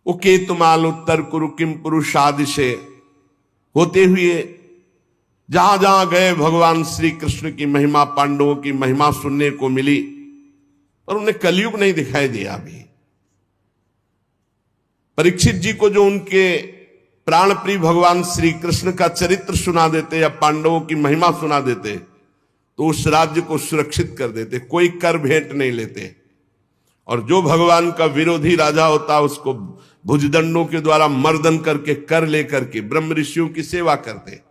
वो केतुमाल उत्तर कुरु किम पुरुषादि से होते हुए जहां जहां गए भगवान श्री कृष्ण की महिमा, पांडवों की महिमा सुनने को मिली, और उन्हें कलयुग नहीं दिखाई दिया। अभी परीक्षित जी को जो उनके प्राण प्रिय भगवान श्री कृष्ण का चरित्र सुना देते या पांडवों की महिमा सुना देते, तो उस राज्य को सुरक्षित कर देते, कोई कर भेंट नहीं लेते। और जो भगवान का विरोधी राजा होता उसको भुजदंडों के द्वारा मर्दन करके, कर लेकर के ब्रह्म ऋषियों की सेवा करते।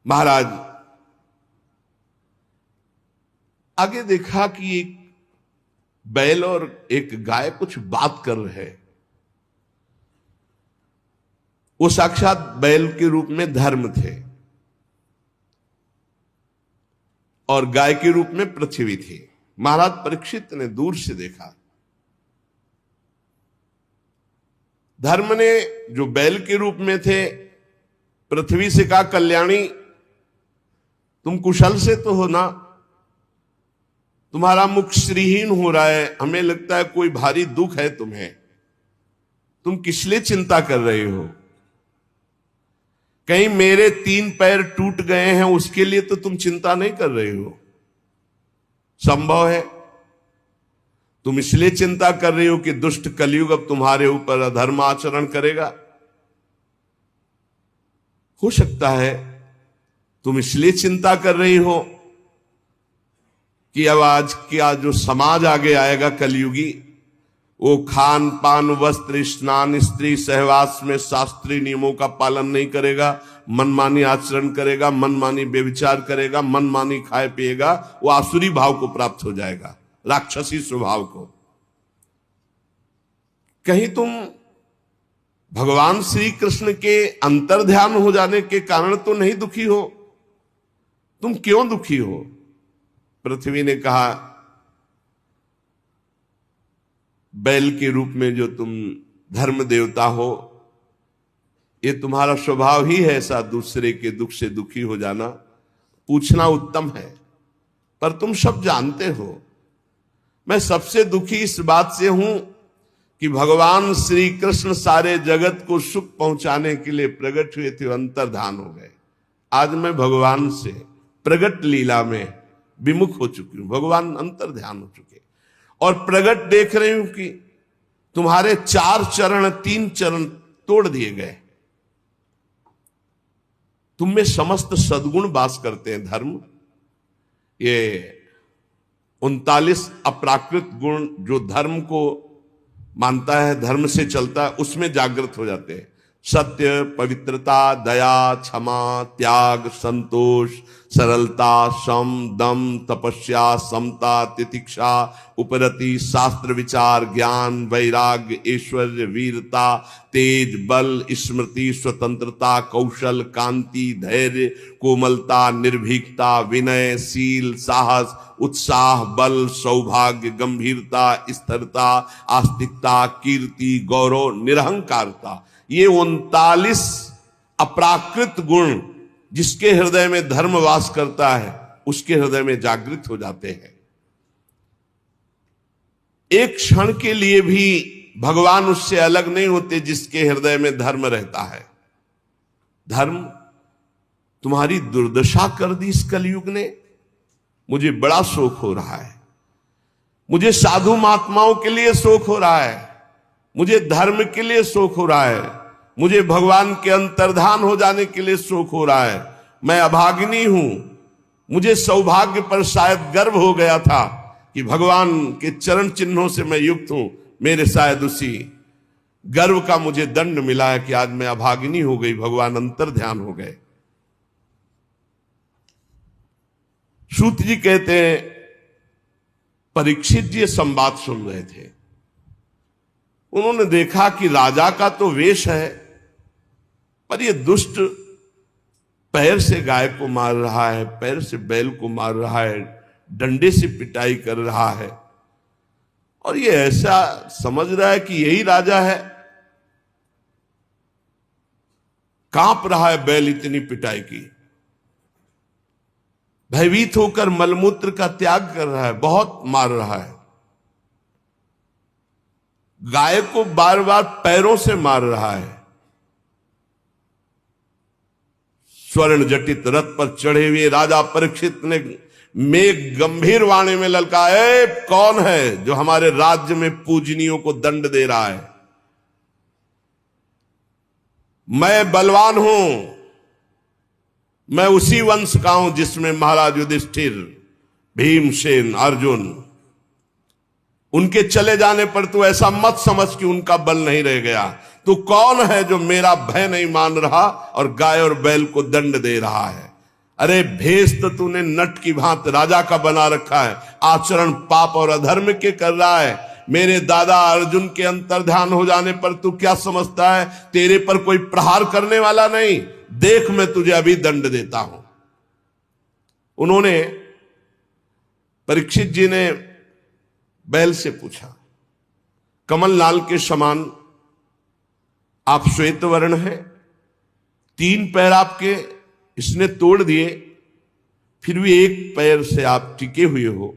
महाराज आगे देखा कि एक बैल और एक गाय कुछ बात कर रहे हैं। वो साक्षात बैल के रूप में धर्म थे और गाय के रूप में पृथ्वी थी। महाराज परीक्षित ने दूर से देखा, धर्म ने जो बैल के रूप में थे पृथ्वी से कहा, कल्याणी तुम कुशल से तो हो ना, तुम्हारा मुख श्रीहीन हो रहा है, हमें लगता है कोई भारी दुख है तुम्हें, तुम किस लिए चिंता कर रहे हो? कहीं मेरे 3 पैर टूट गए हैं उसके लिए तो तुम चिंता नहीं कर रहे हो? संभव है तुम इसलिए चिंता कर रही हो कि दुष्ट कलयुग अब तुम्हारे ऊपर अधर्म आचरण करेगा। हो सकता है तुम इसलिए चिंता कर रही हो कि अब आज क्या जो समाज आगे आएगा कलयुगी, वो खान पान वस्त्र स्नान स्त्री सहवास में शास्त्रीय नियमों का पालन नहीं करेगा, मनमानी आचरण करेगा, मनमानी व्यभिचार करेगा, मनमानी खाए पिएगा, वो आसुरी भाव को प्राप्त हो जाएगा, राक्षसी स्वभाव को। कहीं तुम भगवान श्री कृष्ण के अंतर्ध्यान हो जाने के कारण तो नहीं दुखी हो? तुम क्यों दुखी हो? पृथ्वी ने कहा, बैल के रूप में जो तुम धर्म देवता हो, ये तुम्हारा स्वभाव ही है ऐसा, दूसरे के दुख से दुखी हो जाना। पूछना उत्तम है, पर तुम सब जानते हो मैं सबसे दुखी इस बात से हूं कि भगवान श्री कृष्ण सारे जगत को सुख पहुंचाने के लिए प्रकट हुए थे, अंतर्धान हो गए। आज मैं भगवान से प्रगट लीला में विमुख हो चुकी हूं, भगवान अंतर्ध्यान हो चुके और प्रगट देख रही हूं कि तुम्हारे 4 चरण 3 चरण तोड़ दिए गए। तुम में समस्त सद्गुण वास करते हैं। धर्म, ये 39 अप्राकृत गुण जो धर्म को मानता है, धर्म से चलता है, उसमें जागृत हो जाते हैं। सत्य, पवित्रता, दया, क्षमा, त्याग, संतोष, सरलता, सम, दम, तपस्या, समता, तितिक्षा, उपरति, शास्त्र विचार, ज्ञान, वैराग्य, ऐश्वर्य, वीरता, तेज, बल, स्मृति, स्वतंत्रता, कौशल, कांति, धैर्य, कोमलता, निर्भीकता, विनय, शील, साहस, उत्साह, बल, सौभाग्य, गंभीरता, स्थिरता, आस्तिकता, कीर्ति, गौरव, निरहंकारता, ये 39 अप्राकृत गुण जिसके हृदय में धर्म वास करता है उसके हृदय में जागृत हो जाते हैं। एक क्षण के लिए भी भगवान उससे अलग नहीं होते जिसके हृदय में धर्म रहता है। धर्म तुम्हारी दुर्दशा कर दी इस कलयुग ने। मुझे बड़ा शोक हो रहा है, मुझे साधु महात्माओं के लिए शोक हो रहा है, मुझे धर्म के लिए शोक हो रहा है, मुझे भगवान के अंतर्धान हो जाने के लिए शोक हो रहा है। मैं अभागिनी हूं। मुझे सौभाग्य पर शायद गर्व हो गया था कि भगवान के चरण चिन्हों से मैं युक्त हूं। मेरे शायद उसी गर्व का मुझे दंड मिला है कि आज मैं अभागिनी हो गई, भगवान अंतर्ध्यान हो गए। सूत जी कहते हैं, परीक्षित जी संवाद सुन रहे थे। उन्होंने देखा कि राजा का तो वेश है, पर ये दुष्ट पैर से गाय को मार रहा है, पैर से बैल को मार रहा है, डंडे से पिटाई कर रहा है, और ये ऐसा समझ रहा है कि यही राजा है। कांप रहा है बैल इतनी पिटाई की, भयभीत होकर मलमूत्र का त्याग कर रहा है, बहुत मार रहा है। गाय को बार बार पैरों से मार रहा है। स्वर्ण जटित रथ पर चढ़े हुए राजा परीक्षित ने मेघ गंभीर वाणी में ललकाया, कौन है जो हमारे राज्य में पूजनियों को दंड दे रहा है? मैं बलवान हूं, मैं उसी वंश का हूं जिसमें महाराज युधिष्ठिर, भीमसेन, अर्जुन, उनके चले जाने पर तू ऐसा मत समझ कि उनका बल नहीं रह गया। तू कौन है जो मेरा भय नहीं मान रहा और गाय और बैल को दंड दे रहा है? अरे भेष तो तूने नट की भांति राजा का बना रखा है, आचरण पाप और अधर्म के कर रहा है। मेरे दादा अर्जुन के अंतर्ध्यान हो जाने पर तू क्या समझता है तेरे पर कोई प्रहार करने वाला नहीं? देख मैं तुझे अभी दंड देता हूं। उन्होंने, परीक्षित जी ने बैल से पूछा, कमल लाल के समान आप श्वेत वर्ण हैं, 3 पैर आपके इसने तोड़ दिए, फिर भी 1 पैर से आप टिके हुए हो,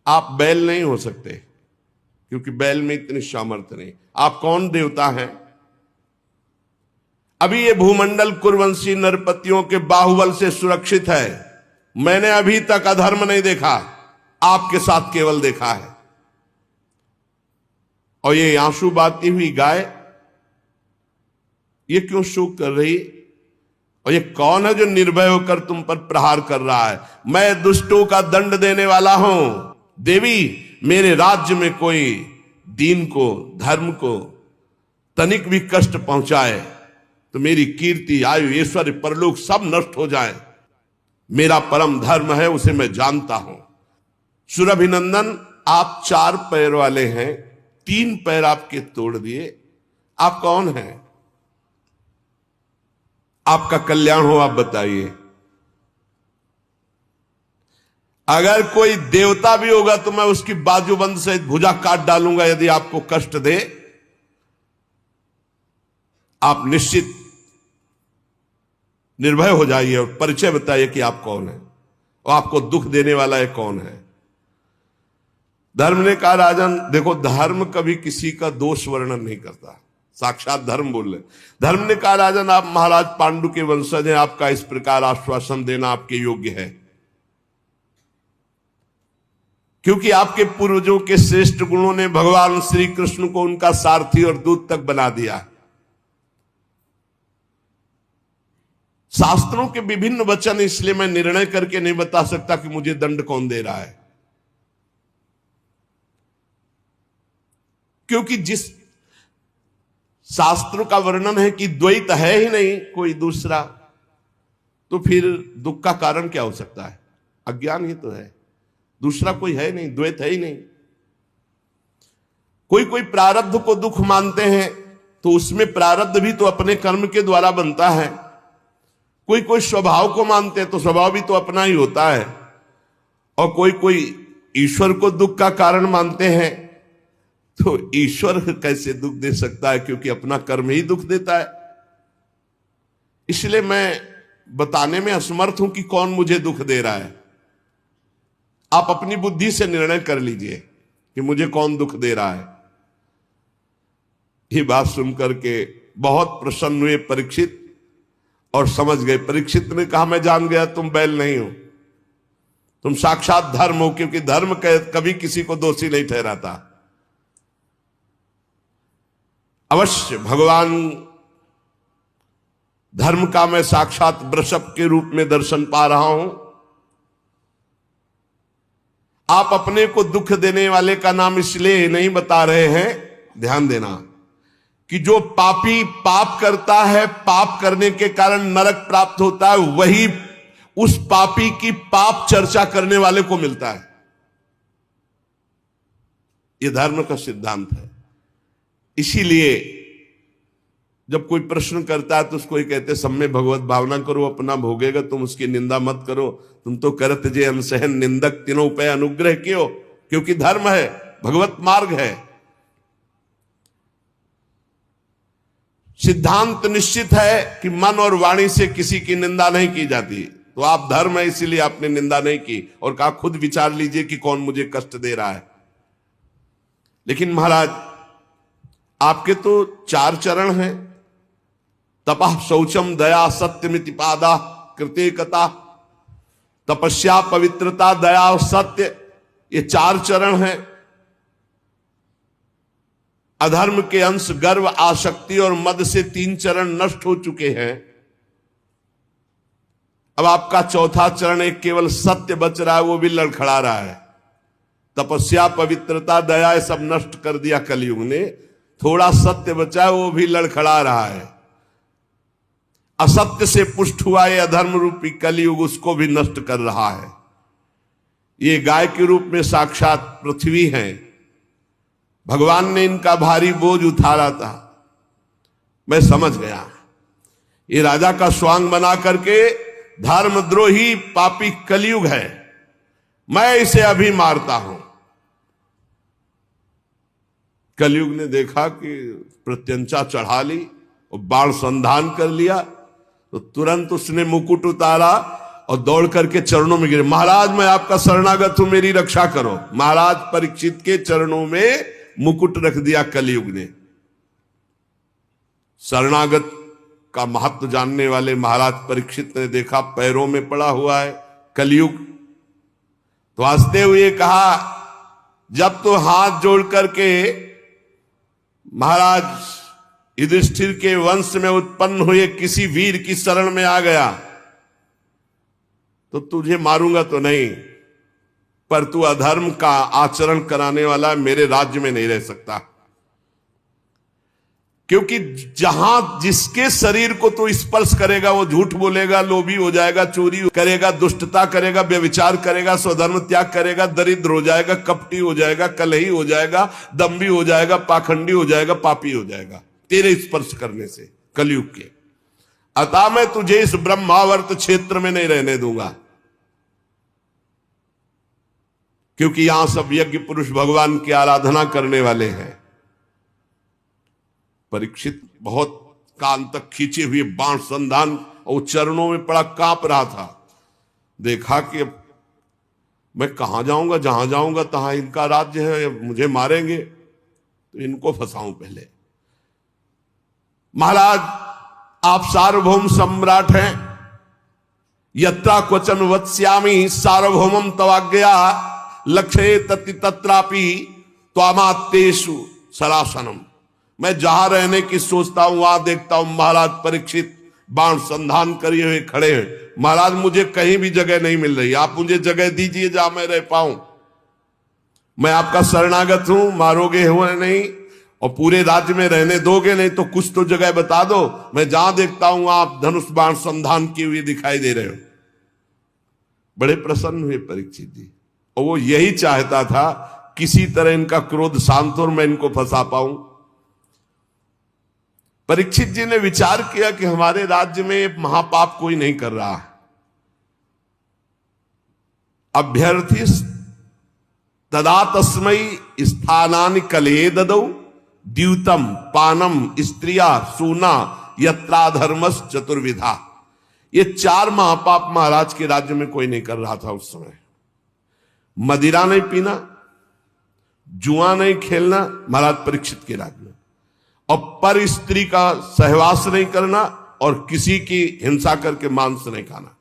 आप बैल नहीं हो सकते। क्योंकि बैल में इतनी सामर्थ्य नहीं। आप कौन देवता हैं? अभी ये भूमंडल कुरवंशी नरपतियों के बाहुबल से सुरक्षित है। मैंने अभी तक अधर्म नहीं देखा, आपके साथ केवल देखा है। और ये आंसू बहाती हुई गाय ये क्यों शोक कर रही? और ये कौन है जो निर्भय होकर तुम पर प्रहार कर रहा है? मैं दुष्टों का दंड देने वाला हूं। देवी, मेरे राज्य में कोई दीन को, धर्म को तनिक भी कष्ट पहुंचाए तो मेरी कीर्ति, आयु, ऐश्वर्य, परलोक सब नष्ट हो जाए। मेरा परम धर्म है, उसे मैं जानता हूं। सुरभिनंदन, आप 4 पैर वाले हैं, 3 पैर आपके तोड़ दिए। आप कौन हैं? आपका कल्याण हो, आप बताइए। अगर कोई देवता भी होगा तो मैं उसकी बाजूबंद से भुजा काट डालूंगा यदि आपको कष्ट दे। आप निश्चित निर्भय हो जाइए और परिचय बताइए कि आप कौन हैं और आपको दुख देने वाला है कौन है। धर्म ने कहा, राजन देखो, धर्म कभी किसी का दोष वर्णन नहीं करता, साक्षात धर्म बोल रहे। धर्म ने कहा, राजन आप महाराज पांडु के वंशज हैं, आपका इस प्रकार आश्वासन देना आपके योग्य है, क्योंकि आपके पूर्वजों के श्रेष्ठ गुणों ने भगवान श्री कृष्ण को उनका सारथी और दूत तक बना दिया। शास्त्रों के विभिन्न वचन, इसलिए मैं निर्णय करके नहीं बता सकता कि मुझे दंड कौन दे रहा है, क्योंकि जिस शास्त्रों का वर्णन है कि द्वैत है ही नहीं कोई दूसरा, तो फिर दुख का कारण क्या हो सकता है? अज्ञान ही तो है, दूसरा कोई है नहीं, द्वैत है ही नहीं। कोई कोई प्रारब्ध को दुख मानते हैं तो उसमें प्रारब्ध भी तो अपने कर्म के द्वारा बनता है। कोई कोई स्वभाव को मानते हैं तो स्वभाव भी तो अपना ही होता है। और कोई कोई ईश्वर को दुख का कारण मानते हैं, तो ईश्वर कैसे दुख दे सकता है, क्योंकि अपना कर्म ही दुख देता है। इसलिए मैं बताने में असमर्थ हूं कि कौन मुझे दुख दे रहा है। आप अपनी बुद्धि से निर्णय कर लीजिए कि मुझे कौन दुख दे रहा है। ये बात सुनकर के बहुत प्रसन्न हुए परीक्षित और समझ गए। परीक्षित ने कहा, मैं जान गया तुम बैल नहीं हो, तुम साक्षात धर्म हो, क्योंकि धर्म कभी किसी को दोषी नहीं ठहराता। अवश्य भगवान धर्म का मैं साक्षात वृषभ के रूप में दर्शन पा रहा हूं। आप अपने को दुख देने वाले का नाम इसलिए नहीं बता रहे हैं, ध्यान देना, कि जो पापी पाप करता है, पाप करने के कारण नरक प्राप्त होता है, वही उस पापी की पाप चर्चा करने वाले को मिलता है। यह धर्म का सिद्धांत है। इसीलिए जब कोई प्रश्न करता है तो उसको ये कहते, सब में भगवत भावना करो, अपना भोगेगा, तुम उसकी निंदा मत करो। तुम तो करत जे अनसहन निंदक तीनों पे अनुग्रह क्यों, क्योंकि धर्म है, भगवत मार्ग है। सिद्धांत निश्चित है कि मन और वाणी से किसी की निंदा नहीं की जाती। तो आप धर्म है इसीलिए आपने निंदा नहीं की और कहा खुद विचार लीजिए कि कौन मुझे कष्ट दे रहा है। लेकिन महाराज आपके तो 4 चरण हैं, तपः शौचम दया सत्यमिति पादा कृतेकता, तपस्या पवित्रता दया और सत्य, ये 4 चरण हैं। अधर्म के अंश गर्व आसक्ति और मद से 3 चरण नष्ट हो चुके हैं। अब आपका 4था चरण एक केवल सत्य बच रहा है, वो भी लड़खड़ा रहा है। तपस्या पवित्रता दया ये सब नष्ट कर दिया कलयुग ने, थोड़ा सत्य बचा है, वो भी लड़खड़ा रहा है। असत्य से पुष्ट हुआ ये अधर्म रूपी कलयुग उसको भी नष्ट कर रहा है। ये गाय के रूप में साक्षात पृथ्वी है। भगवान ने इनका भारी बोझ उठाया था, मैं समझ गया। ये राजा का स्वांग बना करके धर्मद्रोही पापी कलयुग है, मैं इसे अभी मारता हूं। कलयुग ने देखा कि प्रत्यंचा चढ़ा ली और बाण संधान कर लिया, तो तुरंत उसने मुकुट उतारा और दौड़ करके चरणों में गिरे। महाराज मैं आपका शरणागत हूं, मेरी रक्षा करो। महाराज परीक्षित के चरणों में मुकुट रख दिया कलयुग ने। शरणागत का महत्व जानने वाले महाराज परीक्षित ने देखा पैरों में पड़ा हुआ है कलयुग, तो हंसते हुए कहा, जब तो हाथ जोड़ करके महाराज युधिष्ठिर के वंश में उत्पन्न हुए किसी वीर की शरण में आ गया तो तुझे मारूंगा तो नहीं, पर तू अधर्म का आचरण कराने वाला मेरे राज्य में नहीं रह सकता। क्योंकि जहां जिसके शरीर को तू स्पर्श करेगा वो झूठ बोलेगा, लोभी हो जाएगा, चोरी करेगा, दुष्टता करेगा, व्यभिचार करेगा, स्वधर्म त्याग करेगा, दरिद्र हो जाएगा, कपटी हो जाएगा, कलही हो जाएगा, दम्भी हो जाएगा, पाखंडी हो जाएगा, पापी हो जाएगा तेरे स्पर्श करने से कलयुग के। अतः मैं तुझे इस ब्रह्मावर्त क्षेत्र में नहीं रहने दूंगा, क्योंकि यहां सब यज्ञ पुरुष भगवान की आराधना करने वाले हैं। परीक्षित बहुत कान तक खींचे हुए बाण संधान और चरणों में पड़ा कांप रहा था। देखा कि मैं कहां जाऊंगा, जहां जाऊंगा तहां इनका राज्य है, मुझे मारेंगे, तो इनको फंसाऊं पहले। महाराज आप सार्वभौम सम्राट हैं, यत्रा क्वचन वत्स्यामि सार्वभौमम तवाज्ञया लक्ष्ये तति तत्रापि त्वामात्तेषु सरासनम। मैं जहां रहने की सोचता हूं वहां देखता हूं महाराज परीक्षित बाण संधान करे हुए खड़े हैं। महाराज मुझे कहीं भी जगह नहीं मिल रही, आप मुझे जगह दीजिए जहां मैं रह पाऊं। मैं आपका शरणागत हूं, मारोगे हुए नहीं और पूरे राज्य में रहने दोगे नहीं तो कुछ तो जगह बता दो। मैं जहां देखता हूं आप धनुष बाण संधान किए हुए दिखाई दे रहे हो। बड़े प्रसन्न हुए परीक्षित जी, और वो यही चाहता था किसी तरह इनका क्रोध शांत हो और मैं इनको फंसा पाऊं। परीक्षित जी ने विचार किया कि हमारे राज्य में महापाप कोई नहीं कर रहा है। अभ्यर्थी तदा तस्मई स्थानानि कलहे ददौ द्यूतम पानम स्त्रिया सूना यत्राधर्मस चतुर्विधा। ये 4 महापाप महाराज के राज्य में कोई नहीं कर रहा था उस समय। मदिरा नहीं पीना, जुआ नहीं खेलना महाराज परीक्षित के राज्य में, और पर स्त्री का सहवास नहीं करना और किसी की हिंसा करके मांस नहीं खाना।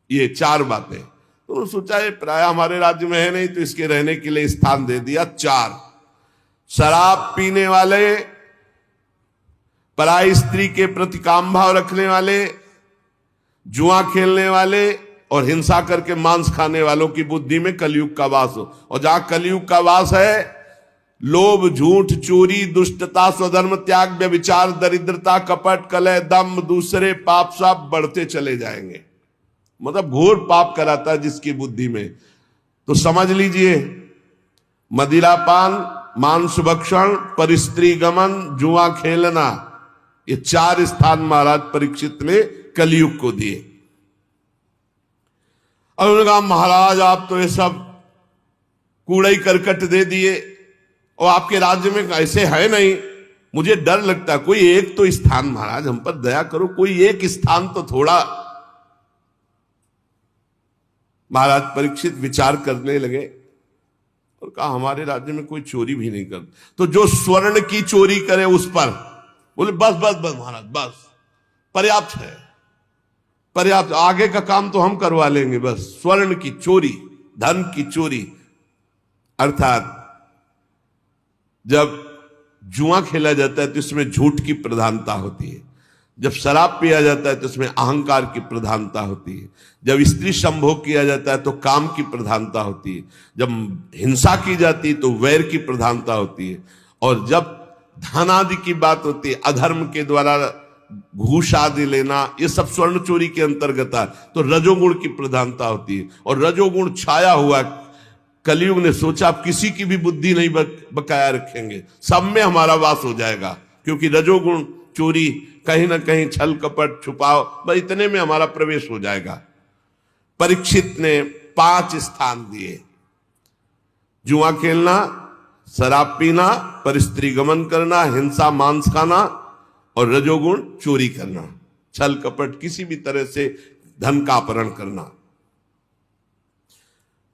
ये 4 बातें। तो उन्होंने सोचा ये प्राय हमारे राज्य में है नहीं, तो इसके रहने के लिए स्थान दे दिया 4। शराब पीने वाले, पराई स्त्री के प्रति काम भाव रखने वाले, जुआ खेलने वाले और हिंसा करके मांस खाने वालों की बुद्धि में कलयुग का वास हो। और जहां कलयुग का वास है, लोभ, झूठ, चोरी, दुष्टता, स्वधर्म त्याग, व्यभिचार, दरिद्रता, कपट, कलह, दम्भ, दूसरे पाप सब बढ़ते चले जाएंगे। मतलब घोर पाप कराता है जिसकी बुद्धि में। तो समझ लीजिए, मदिरापान, मांस भक्षण, परिस्त्री गमन, जुआ खेलना, ये 4 स्थान महाराज परीक्षित ने कलयुग को दिए। और उन्होंने कहा महाराज आप तो ये सब कूड़ा करकट दे दिए और आपके राज्य में ऐसे है नहीं, मुझे डर लगता है। कोई एक तो स्थान महाराज हम पर दया करो, कोई एक स्थान तो थोड़ा। महाराज परीक्षित विचार करने लगे और कहा हमारे राज्य में कोई चोरी भी नहीं करता, तो जो स्वर्ण की चोरी करे उस पर। बोले बस बस बस महाराज बस, पर्याप्त है, पर्याप्त, आगे का काम तो हम करवा लेंगे, बस स्वर्ण की चोरी, धन की चोरी। अर्थात जब जुआ खेला जाता है तो इसमें झूठ की प्रधानता होती है, जब शराब पिया जाता है तो इसमें अहंकार की प्रधानता होती है, जब स्त्री संभोग किया जाता है तो काम की प्रधानता होती है, जब हिंसा की जाती है तो वैर की प्रधानता होती है, और जब धन आदि की बात होती है, अधर्म के द्वारा घूस आदि लेना, ये सब स्वर्ण चोरी के अंतर्गत है, तो रजोगुण की प्रधानता होती है। और रजोगुण छाया हुआ कलयुग ने सोचा अब किसी की भी बुद्धि नहीं बकाया रखेंगे, सब में हमारा वास हो जाएगा, क्योंकि रजोगुण चोरी, कहीं ना कहीं छल कपट छुपाओ, बस इतने में हमारा प्रवेश हो जाएगा। परीक्षित ने 5 स्थान दिए, जुआ खेलना, शराब पीना, परस्त्री गमन करना, हिंसा मांस खाना और रजोगुण चोरी करना, छल कपट किसी भी तरह से धन का अपहरण करना।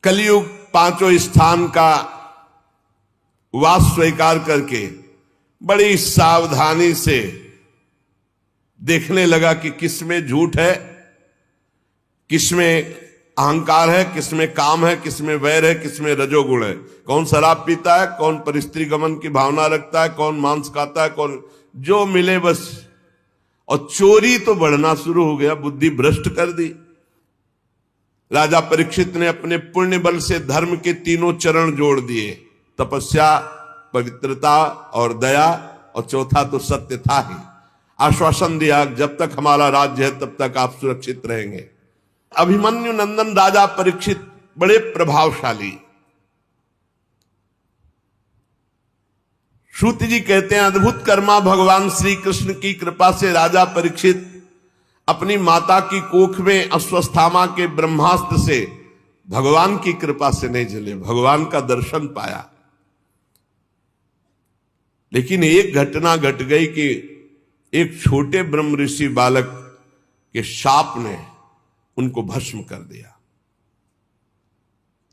कलयुग 5 स्थान का वास स्वीकार करके बड़ी सावधानी से देखने लगा कि किसमें झूठ है, किसमें अहंकार है, किसमें काम है, किसमें वैर है, किसमें रजोगुण है। कौन शराब पीता है, कौन परिस्त्री गमन की भावना रखता है, कौन मांस खाता है, कौन जो मिले बस। और चोरी तो बढ़ना शुरू हो गया, बुद्धि भ्रष्ट कर दी। राजा परीक्षित ने अपने पुण्य बल से धर्म के तीनों चरण जोड़ दिए, तपस्या, पवित्रता और दया, और चौथा तो सत्य था ही। आश्वासन दिया जब तक हमारा राज्य है तब तक आप सुरक्षित रहेंगे। अभिमन्यु नंदन राजा परीक्षित बड़े प्रभावशाली। सूत जी कहते हैं, अद्भुत कर्मा भगवान श्री कृष्ण की कृपा से राजा परीक्षित अपनी माता की कोख में अश्वस्थामा के ब्रह्मास्त्र से भगवान की कृपा से नहीं जले, भगवान का दर्शन पाया। लेकिन एक घटना घट गई कि एक छोटे ब्रह्म ऋषि बालक के शाप ने उनको भस्म कर दिया।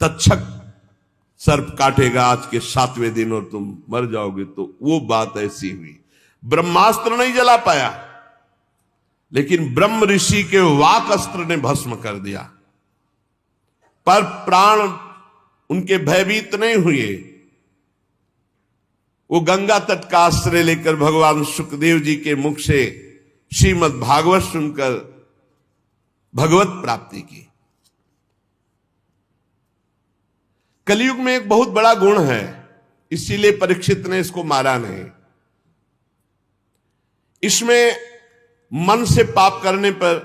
तक्षक सर्प काटेगा आज के 7वें दिन और तुम मर जाओगे। तो वो बात ऐसी हुई, ब्रह्मास्त्र नहीं जला पाया, लेकिन ब्रह्म ऋषि के वाक अस्त्र ने भस्म कर दिया। पर प्राण उनके भयभीत नहीं हुए। वो गंगा तट का आश्रय लेकर भगवान सुखदेव जी के मुख से श्रीमद् भागवत सुनकर भगवत प्राप्ति की। कलयुग में एक बहुत बड़ा गुण है, इसीलिए परीक्षित ने इसको मारा नहीं। इसमें मन से पाप करने पर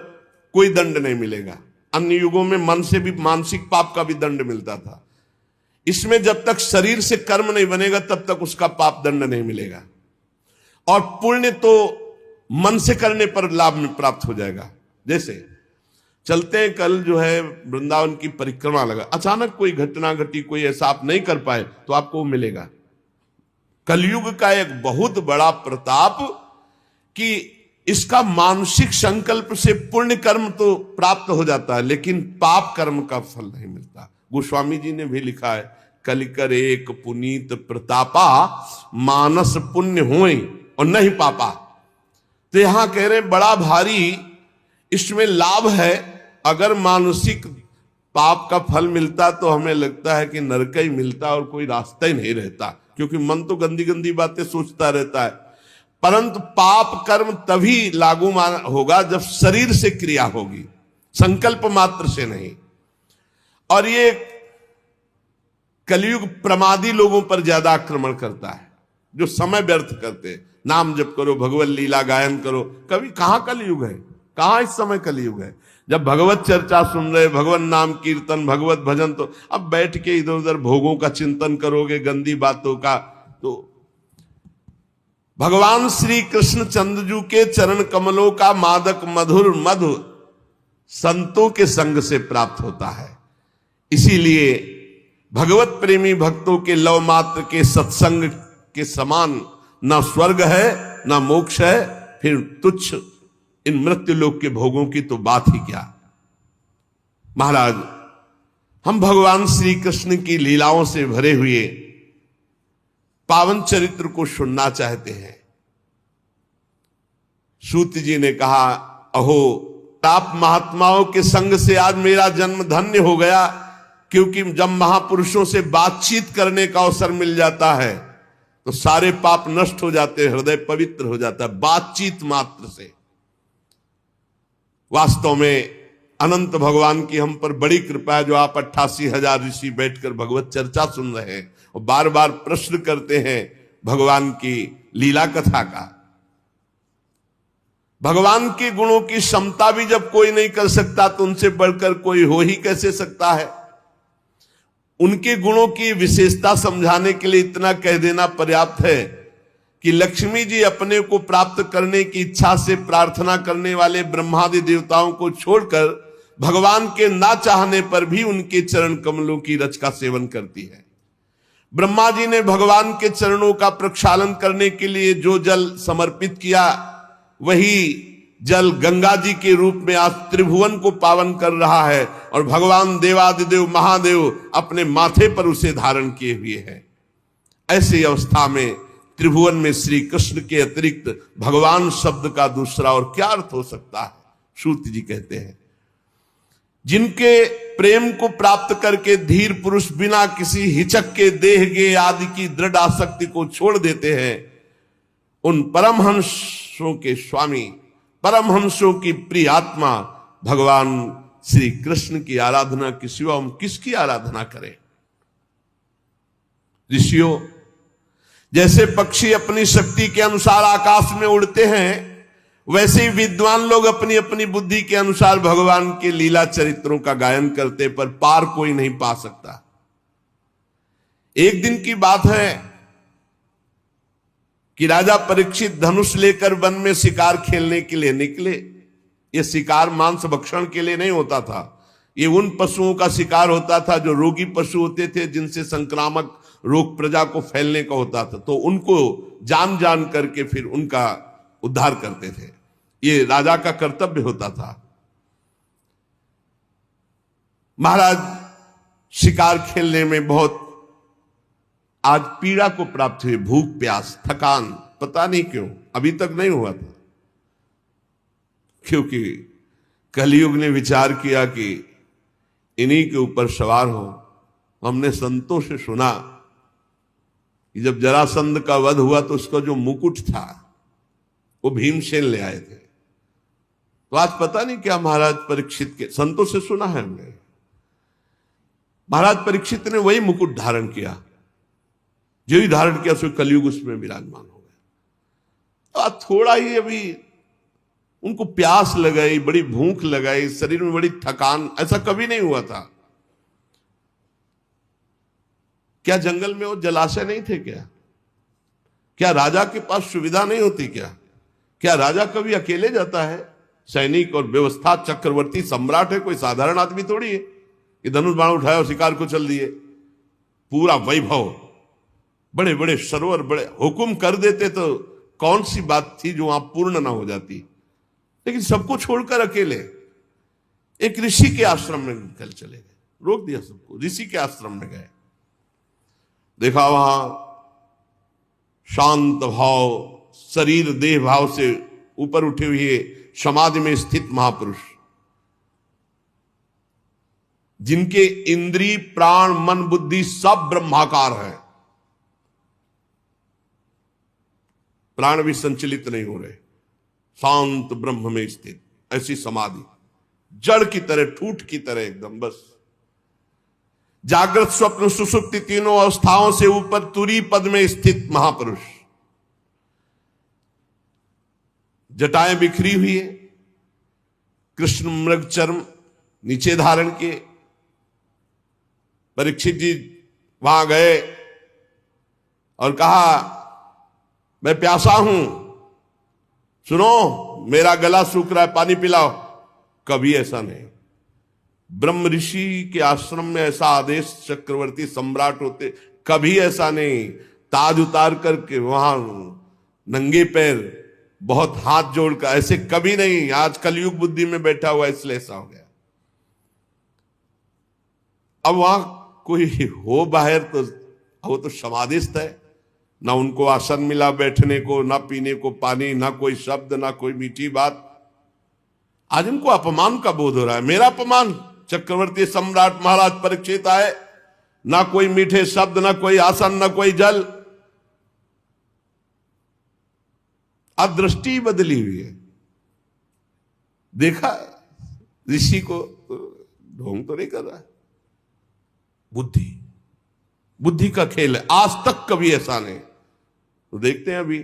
कोई दंड नहीं मिलेगा। अन्य युगों में मन से भी मानसिक पाप का भी दंड मिलता था। इसमें जब तक शरीर से कर्म नहीं बनेगा तब तक उसका पाप दंड नहीं मिलेगा। और पुण्य तो मन से करने पर लाभ में प्राप्त हो जाएगा। जैसे चलते हैं, कल जो है वृंदावन की परिक्रमा लगा, अचानक कोई घटना घटी, कोई ऐसा आप नहीं कर पाए तो आपको वो मिलेगा। कलयुग का एक बहुत बड़ा प्रताप कि इसका मानसिक संकल्प से पुण्य कर्म तो प्राप्त हो जाता है, लेकिन पाप कर्म का फल नहीं मिलता। गोस्वामी जी ने भी लिखा है, कलिकर एक पुनीत प्रतापा, मानस पुण्य होए और नहीं पापा। तो यहां कह रहे बड़ा भारी इसमें लाभ है। अगर मानसिक पाप का फल मिलता तो हमें लगता है कि नरक ही मिलता और कोई रास्ता ही नहीं रहता, क्योंकि मन तो गंदी गंदी बातें सोचता रहता है। परंतु पाप कर्म तभी लागू होगा जब शरीर से क्रिया होगी, संकल्प मात्र से नहीं। और ये कलयुग प्रमादी लोगों पर ज्यादा आक्रमण करता है, जो समय व्यर्थ करते हैं। नाम जप करो, भगवत लीला गायन करो। कभी कहां कलयुग है, कहां इस समय कलयुग है? जब भगवत चर्चा सुन रहे, भगवत नाम कीर्तन, भगवत भजन, तो अब बैठ के इधर उधर भोगों का चिंतन करोगे, गंदी बातों का। तो भगवान श्री कृष्ण चंद्रजू के चरण कमलों का मादक मधुर मधु संतों के संग से प्राप्त होता है। इसीलिए भगवत प्रेमी भक्तों के लव मात्र के सत्संग के समान ना स्वर्ग है ना मोक्ष है, फिर तुच्छ इन मृत्यु लोक के भोगों की तो बात ही क्या। महाराज, हम भगवान श्री कृष्ण की लीलाओं से भरे हुए पावन चरित्र को सुनना चाहते हैं। सूत जी ने कहा, अहो आप महात्माओं के संग से आज मेरा जन्म धन्य हो गया, क्योंकि जब महापुरुषों से बातचीत करने का अवसर मिल जाता है तो सारे पाप नष्ट हो जाते हैं, हृदय पवित्र हो जाता है बातचीत मात्र से। वास्तव में अनंत भगवान की हम पर बड़ी कृपा है, जो आप 88,000 ऋषि बैठकर भगवत चर्चा सुन रहे हैं और बार बार प्रश्न करते हैं भगवान की लीला कथा का। भगवान के गुणों की क्षमता भी जब कोई नहीं कर सकता तो उनसे बढ़कर कोई हो ही कैसे सकता है। उनके गुणों की विशेषता समझाने के लिए इतना कह देना पर्याप्त है कि लक्ष्मी जी अपने को प्राप्त करने की इच्छा से प्रार्थना करने वाले ब्रह्मादि देवताओं को छोड़कर भगवान के ना चाहने पर भी उनके चरण कमलों की रच का सेवन करती है। ब्रह्मा जी ने भगवान के चरणों का प्रक्षालन करने के लिए जो जल समर्पित किया, वही जल गंगा जी के रूप में आज त्रिभुवन को पावन कर रहा है और भगवान देवादिदेव महादेव अपने माथे पर उसे धारण किए हुए हैं। ऐसी अवस्था में त्रिभुवन में श्री कृष्ण के अतिरिक्त भगवान शब्द का दूसरा और क्या अर्थ हो सकता है। सूत जी कहते हैं, जिनके प्रेम को प्राप्त करके धीर पुरुष बिना किसी हिचक के देह गे आदि की दृढ़ आसक्ति को छोड़ देते हैं, उन परमहंसों के स्वामी, परमहंसों की प्रिय आत्मा भगवान श्री कृष्ण की आराधना के सिवा हम किसकी आराधना करें। ऋषियों, जैसे पक्षी अपनी शक्ति के अनुसार आकाश में उड़ते हैं, वैसे ही विद्वान लोग अपनी अपनी बुद्धि के अनुसार भगवान के लीला चरित्रों का गायन करते, पर पार कोई नहीं पा सकता। एक दिन की बात है कि राजा परीक्षित धनुष लेकर वन में शिकार खेलने के लिए निकले। यह शिकार मांस भक्षण के लिए नहीं होता था, ये उन पशुओं का शिकार होता था जो रोगी पशु होते थे, जिनसे संक्रामक रोग प्रजा को फैलने का होता था, तो उनको जान जान करके फिर उनका उद्धार करते थे। ये राजा का कर्तव्य होता था। महाराज शिकार खेलने में बहुत आज पीड़ा को प्राप्त हुई, भूख प्यास थकान, पता नहीं क्यों अभी तक नहीं हुआ था, क्योंकि कलयुग ने विचार किया कि इन्हीं के ऊपर सवार हो। हमने संतों से सुना कि जब जरासंध का वध हुआ तो उसका जो मुकुट था वो भीमसेन ले आए थे। तो आज पता नहीं क्या महाराज परीक्षित के, संतों से सुना है हमने, महाराज परीक्षित ने वही मुकुट धारण किया, जो ही धारण किया सो कलयुग उसमें विराजमान हो गया। तो आज थोड़ा ही अभी उनको प्यास लगाई, बड़ी भूख लगाई, शरीर में बड़ी थकान, ऐसा कभी नहीं हुआ था। क्या जंगल में वो जलाशय नहीं थे क्या? क्या राजा के पास सुविधा नहीं होती क्या राजा कभी अकेले जाता है? सैनिक और व्यवस्था, चक्रवर्ती सम्राट है, कोई साधारण आदमी थोड़ी है कि धनुष बाण उठाया और शिकार को चल दिए। पूरा वैभव, बड़े बड़े सरोवर, बड़े हुक्म कर देते तो कौन सी बात थी जो वहां पूर्ण ना हो जाती। लेकिन सबको छोड़कर अकेले एक ऋषि के आश्रम में निकल चले गए, रोक दिया सबको, ऋषि के आश्रम में गए। देखा वहां शांत भाव, शरीर देह भाव से ऊपर उठे हुए समाधि में स्थित महापुरुष, जिनके इंद्रिय प्राण मन बुद्धि सब ब्रह्माकार है, प्राण भी संचलित नहीं हो रहे, शांत ब्रह्म में स्थित ऐसी समाधि, जड़ की तरह, ठूठ की तरह एकदम। बस जागृत स्वप्न सुषुप्ति तीनों अवस्थाओं से ऊपर तुरी पद में स्थित महापुरुष, जटाएं बिखरी हुई है, कृष्ण मृग चर्म नीचे धारण किए। परीक्षित जी वहां गए और कहा, मैं प्यासा हूं, सुनो मेरा गला सूख रहा है, पानी पिलाओ। कभी ऐसा नहीं। ब्रह्म ऋषि के आश्रम में ऐसा आदेश चक्रवर्ती सम्राट होते, कभी ऐसा नहीं। ताज उतार करके वहां नंगे पैर, बहुत हाथ जोड़कर, ऐसे कभी नहीं। आज कलयुग बुद्धि में बैठा हुआ इसलिए ऐसा हो गया। अब वहां कोई हो बाहर तो वो तो समाधिस्थ है, ना उनको आसन मिला बैठने को, ना पीने को पानी, ना कोई शब्द, ना कोई मीठी बात। आज उनको अपमान का बोध हो रहा है, मेरा अपमान। चक्रवर्ती सम्राट महाराज परीक्षित आए, ना कोई मीठे शब्द, ना कोई आसन, ना कोई जल। अब दृष्टि बदली हुई है। देखा ऋषि को, ढोंग तो नहीं कर रहा है, बुद्धि का खेल है। आज तक कभी ऐसा नहीं। तो देखते हैं, अभी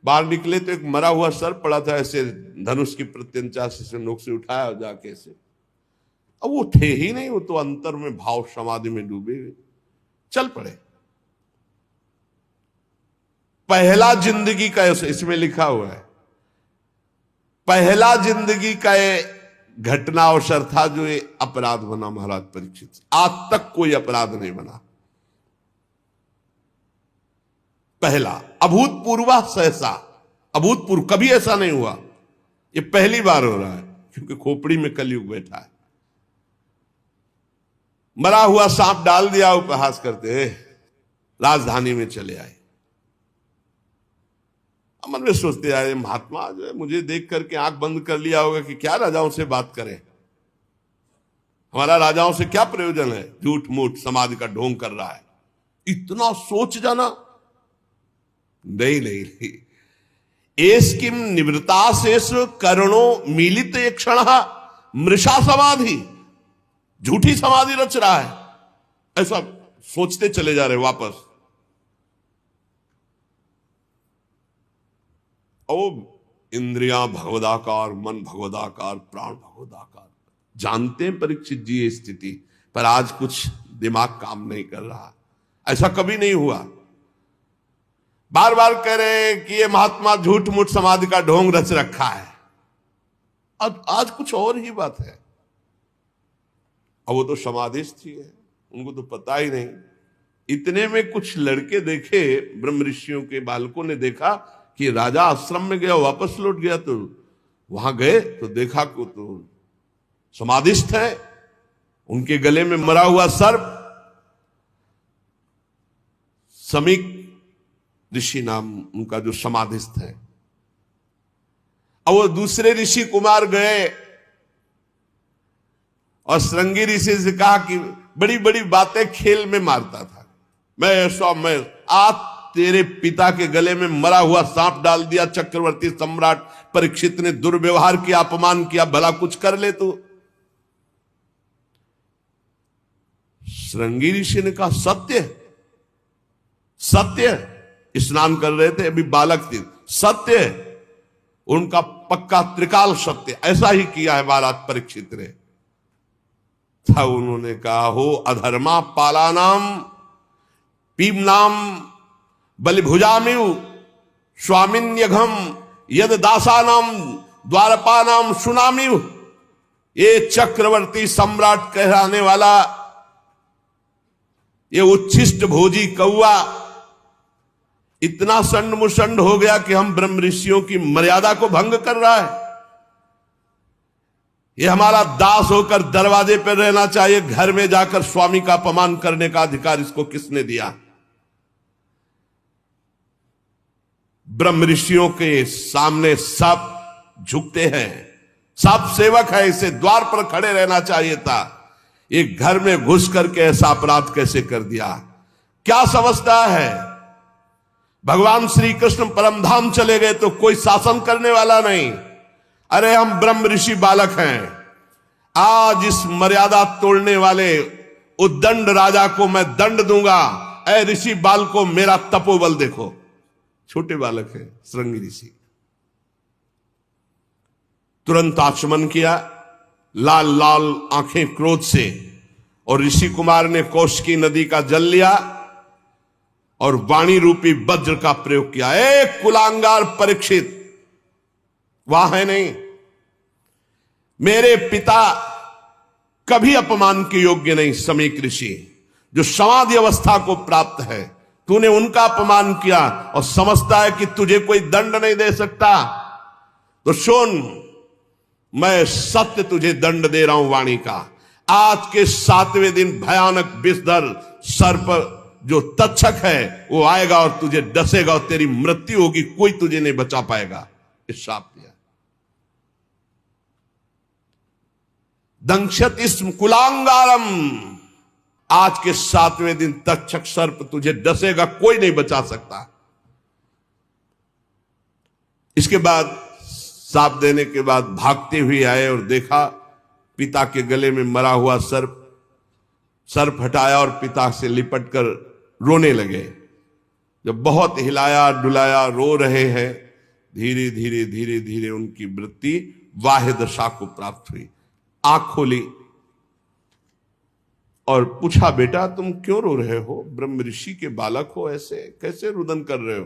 बाहर निकले तो एक मरा हुआ सर पड़ा था, ऐसे धनुष की प्रत्यंचा से नोक से उठाया जाके ऐसे। अब वो थे ही नहीं, वो तो अंतर में भाव समाधि में डूबे हुए चल पड़े। पहला जिंदगी का, इसमें लिखा हुआ है, पहला जिंदगी का घटना अवसर था जो ये अपराध बना महाराज परीक्षित। आज तक कोई अपराध नहीं बना। पहला अभूतपूर्व, सहसा अभूतपूर्व, कभी ऐसा नहीं हुआ। ये पहली बार हो रहा है, क्योंकि खोपड़ी में कलयुग बैठा है। मरा हुआ सांप डाल दिया, उपहास करते हैं, राजधानी में चले आए। मन में सोचते आए, महात्मा जो है मुझे देख करके आंख बंद कर लिया होगा कि क्या राजाओं से बात करें, हमारा राजाओं से क्या प्रयोजन है, झूठ मूठ समाधि का ढोंग कर रहा है, इतना सोच जाना। नहीं नहीं नहीं, एस किम निवृत्ता शेष करणो मिलित एक क्षण मृषा समाधि, झूठी समाधि रच रहा है, ऐसा सोचते चले जा रहे वापस। ओ इंद्रियां भगवदाकार, मन भगवदाकार, प्राण भगवदाकार, जानते हैं परीक्षित जी ये स्थिति, पर आज कुछ दिमाग काम नहीं कर रहा। ऐसा कभी नहीं हुआ। बार बार कह रहे हैं कि ये महात्मा झूठ मूठ समाधि का ढोंग रच रखा है, अब आज कुछ और ही बात है। अब वो तो समाधिस्थ ही है, उनको तो पता ही नहीं। इतने में कुछ लड़के देखे, ब्रह्म ऋषियों के बालकों ने देखा कि राजा आश्रम में गया, वापस लौट गया, तो वहां गए तो देखा को तो समाधिस्थ है, उनके गले में मरा हुआ सर्प, समीक ऋषि नाम उनका जो समाधिस्थ है। अब वो दूसरे ऋषि कुमार गए और श्रृंगी ऋषि से कहा कि बड़ी बड़ी बातें खेल में मारता था, मैं आज तेरे पिता के गले में मरा हुआ सांप डाल दिया, चक्रवर्ती सम्राट परीक्षित ने दुर्व्यवहार किया, अपमान किया, भला कुछ कर ले तू। श्रृंगी ऋषि ने कहा सत्य सत्य, स्नान कर रहे थे अभी बालक थे, सत्य, उनका पक्का त्रिकाल सत्य, ऐसा ही किया है महाराज परीक्षित ने। था उन्होंने कहा, हो अधर्मा पालानाम पीमनाम बलिभुजामिव स्वामिन्यघम यद दासानाम द्वारपानाम सुनामिव। ये चक्रवर्ती सम्राट कहलाने वाला ये उच्छिष्ट भोजी कौआ इतना संड मुसंड हो गया कि हम ब्रह्म ऋषियों की मर्यादा को भंग कर रहा है। ये हमारा दास होकर दरवाजे पर रहना चाहिए, घर में जाकर स्वामी का अपमान करने का अधिकार इसको किसने दिया? ब्रह्म ऋषियों के सामने सब झुकते हैं, सब सेवक है, इसे द्वार पर खड़े रहना चाहिए था। ये घर में घुस करके ऐसा अपराध कैसे कर दिया? क्या समझता है? भगवान श्री कृष्ण परम धाम चले गए तो कोई शासन करने वाला नहीं। अरे हम ब्रह्म ऋषि बालक हैं, आज इस मर्यादा तोड़ने वाले उद्दंड राजा को मैं दंड दूंगा। ऐ ऋषि बाल को मेरा तपोबल देखो। छोटे बालक है श्रृंगी ऋषि, तुरंत आचमन किया, लाल लाल आंखें क्रोध से, और ऋषि कुमार ने कौशिकी नदी का जल लिया और वाणी रूपी वज्र का प्रयोग किया। एक कुलांगार परीक्षित वहां है नहीं, मेरे पिता कभी अपमान के योग्य नहीं। समीक ऋषि जो समाधि अवस्था को प्राप्त है, तूने उनका अपमान किया और समझता है कि तुझे कोई दंड नहीं दे सकता। तो सुन, मैं सत्य तुझे दंड दे रहा हूं वाणी का। आज के 7वें दिन भयानक विषधर सर्प जो तक्षक है वो आएगा और तुझे डसेगा और तेरी मृत्यु होगी, कोई तुझे नहीं बचा पाएगा। इस शाप दिया। दंक्षत इस्म कुलांगारम, आज के 7वें दिन तक्षक सर्प तुझे डसेगा, कोई नहीं बचा सकता। इसके बाद साप देने के बाद भागते हुए आए और देखा पिता के गले में मरा हुआ सर्प हटाया और पिता से लिपट कर रोने लगे। जब बहुत हिलाया डुलाया, रो रहे हैं, धीरे धीरे धीरे धीरे उनकी वृत्ति वाह्य दशा को प्राप्त हुई। आंख खोली और पूछा, बेटा तुम क्यों रो रहे हो? ब्रह्म ऋषि के बालक हो, ऐसे कैसे रुदन कर रहे हो?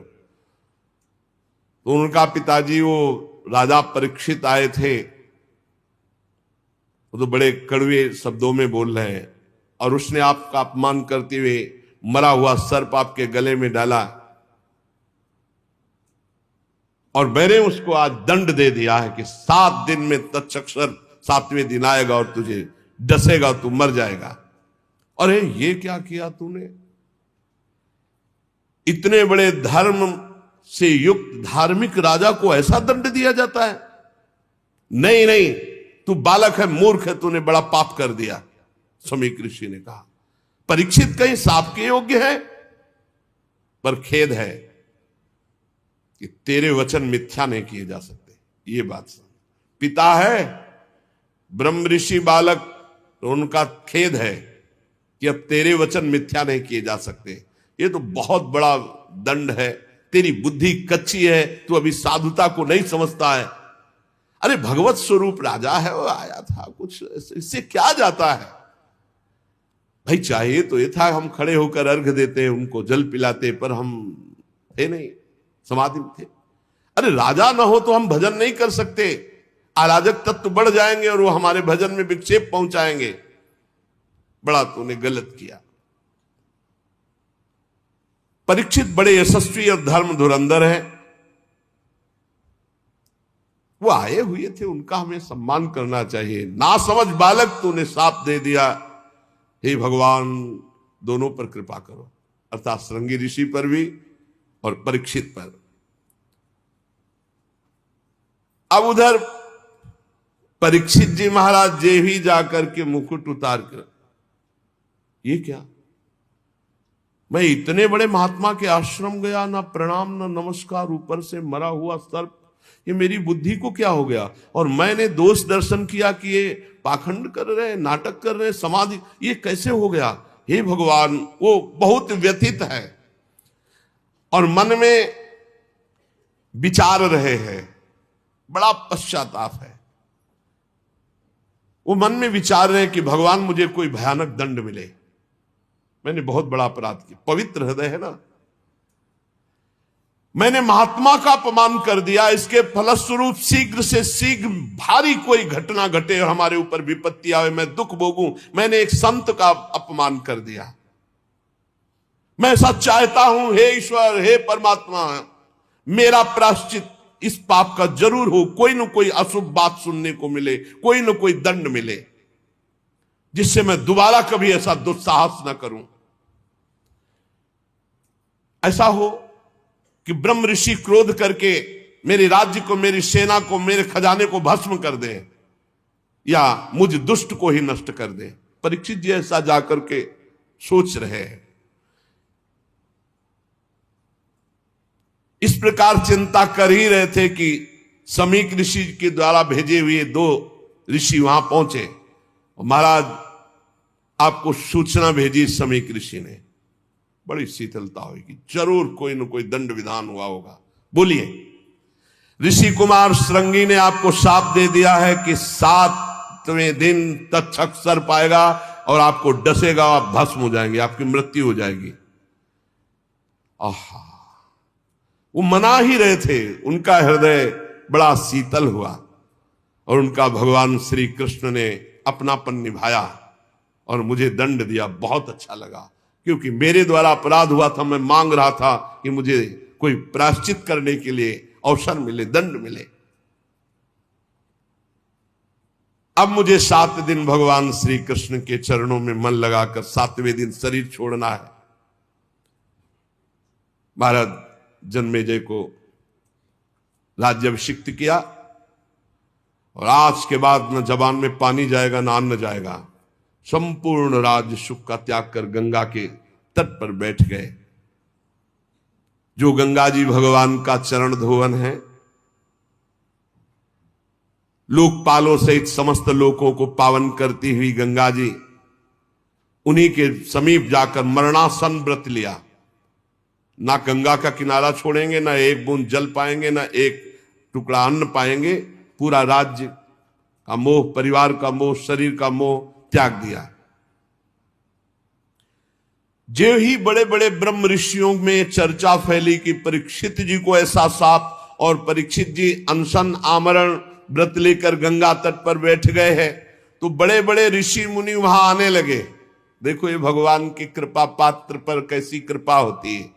तो उनका पिताजी वो राजा परीक्षित आए थे, वो तो बड़े कड़वे शब्दों में बोल रहे हैं, और उसने आपका अपमान करते हुए मरा हुआ सर्प आपके गले में डाला, और मैंने उसको आज दंड दे दिया है कि 7 दिन में तक्षक सर्प 7वें दिन आएगा और तुझे डसेगा, तू मर जाएगा। अरे ये क्या किया तूने? इतने बड़े धर्म से युक्त धार्मिक राजा को ऐसा दंड दिया जाता है? नहीं नहीं, तू बालक है, मूर्ख है, तूने बड़ा पाप कर दिया। समीक ऋषि ने कहा, परीक्षित कहीं शाप के योग्य है, पर खेद है कि तेरे वचन मिथ्या नहीं किए जा सकते। ये बात समझ, पिता है ब्रह्म ऋषि बालक, तो उनका खेद है कि अब तेरे वचन मिथ्या नहीं किए जा सकते। ये तो बहुत बड़ा दंड है, तेरी बुद्धि कच्ची है, तू अभी साधुता को नहीं समझता है। अरे भगवत स्वरूप राजा है, वो आया था, कुछ इससे क्या जाता है भाई? चाहिए तो ये था हम खड़े होकर अर्घ देते, उनको जल पिलाते, पर हम थे नहीं, समाधि में थे। अरे राजा ना हो तो हम भजन नहीं कर सकते, अराजक तत्व बढ़ जाएंगे और वो हमारे भजन में विक्षेप पहुंचाएंगे। बड़ा तूने गलत किया। परीक्षित बड़े यशस्वी और धर्म धुरंधर है, वो आए हुए थे, उनका हमें सम्मान करना चाहिए। ना समझ बालक, तूने शाप दे दिया। हे भगवान, दोनों पर कृपा करो, अर्थात श्रृंगी ऋषि पर भी और परीक्षित पर। अब उधर परीक्षित जी महाराज जे ही जाकर के मुकुट उतार कर, ये क्या, मैं इतने बड़े महात्मा के आश्रम गया, ना प्रणाम ना नमस्कार, ऊपर से मरा हुआ सर्प, ये मेरी बुद्धि को क्या हो गया? और मैंने दोष दर्शन किया कि ये पाखंड कर रहे, नाटक कर रहे, समाधि, ये कैसे हो गया? हे भगवान, वो बहुत व्यथित है और मन में विचार रहे हैं, बड़ा पश्चाताप है। वो मन में विचार रहे हैं कि भगवान मुझे कोई भयानक दंड मिले, मैंने बहुत बड़ा अपराध किया। पवित्र हृदय है ना, मैंने महात्मा का अपमान कर दिया, इसके फलस्वरूप शीघ्र से शीघ्र भारी कोई घटना घटे और हमारे ऊपर विपत्ति आवे, मैं दुख भोगूं। मैंने एक संत का अपमान कर दिया। मैं ऐसा चाहता हूं, हे ईश्वर, हे परमात्मा, मेरा प्रायश्चित इस पाप का जरूर हो, कोई न कोई अशुभ बात सुनने को मिले, कोई न कोई दंड मिले, जिससे मैं दोबारा कभी ऐसा दुस्साहस न करूं। ऐसा हो कि ब्रह्म ऋषि क्रोध करके मेरे राज्य को, मेरी सेना को, मेरे खजाने को भस्म कर दे, या मुझ दुष्ट को ही नष्ट कर दे। परीक्षित जी ऐसा जाकर के सोच रहे हैं। इस प्रकार चिंता कर ही रहे थे कि समीक ऋषि के द्वारा भेजे हुए 2 ऋषि वहां पहुंचे। महाराज, आपको सूचना भेजी समीक ऋषि ने, बड़ी शीतलता होगी, जरूर कोई न कोई दंड विधान हुआ होगा। बोलिए। ऋषि कुमार श्रृंगी ने आपको शाप दे दिया है कि 7वें दिन तक्षक सर्प आएगा और आपको डसेगा, आप भस्म हो जाएंगे, आपकी मृत्यु हो जाएगी। आहा, वो मना ही रहे थे, उनका हृदय बड़ा शीतल हुआ और उनका भगवान श्री कृष्ण ने अपनापन निभाया और मुझे दंड दिया। बहुत अच्छा लगा, क्योंकि मेरे द्वारा अपराध हुआ था, मैं मांग रहा था कि मुझे कोई प्रायश्चित करने के लिए अवसर मिले, दंड मिले। अब मुझे 7 दिन भगवान श्री कृष्ण के चरणों में मन लगाकर 7वें दिन शरीर छोड़ना है। महाराज जन्मेजय को राज्याभिषिक्त किया और आज के बाद न जबान में पानी जाएगा, न अन्न जाएगा। संपूर्ण राज्य सुख का त्याग कर गंगा के तट पर बैठ गए। जो गंगा जी भगवान का चरण धोवन है, लोकपालों सहित समस्त लोकों को पावन करती हुई गंगा जी, उन्हीं के समीप जाकर मरणासन व्रत लिया। ना गंगा का किनारा छोड़ेंगे, ना एक बूंद जल पाएंगे, ना एक टुकड़ा अन्न पाएंगे। पूरा राज्य का मोह, परिवार का मोह, शरीर का मोह त्याग दिया। जो ही बड़े बड़े ब्रह्म ऋषियों में चर्चा फैली कि परीक्षित जी को ऐसा शाप, और परीक्षित जी अनशन आमरण व्रत लेकर गंगा तट पर बैठ गए हैं, तो बड़े बड़े ऋषि मुनि वहां आने लगे। देखो ये भगवान की कृपा, पात्र पर कैसी कृपा होती है।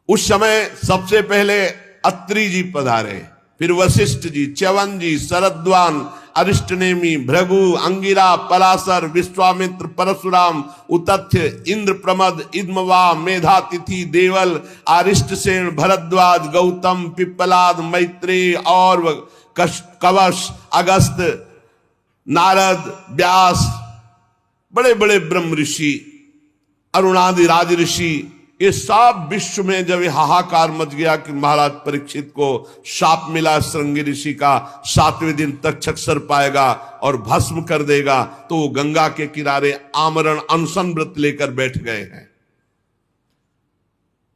उस समय सबसे पहले अत्रि जी पधारे, फिर वशिष्ठ जी, च्यवन जी, शरद्वान, अरिष्टनेमि, भृगु, अंगिरा, पराशर, विश्वामित्र, परशुराम, उतथ्य, इंद्र प्रमद, इद्मवा, मेधातिथि, देवल, आरिष्टसेन, भरद्वाज, गौतम, पिप्पलाद, मैत्रेय और कवश, अगस्त, नारद, व्यास, बड़े बड़े ब्रह्म ऋषि, अरुणादि राज ऋषि, ये सब विश्व में जब हाहाकार मच गया कि महाराज परीक्षित को शाप मिला श्रृंगी ऋषि का, 7वें दिन तक्षक सर्प पाएगा और भस्म कर देगा, तो वो गंगा के किनारे आमरण अनशन व्रत लेकर बैठ गए हैं।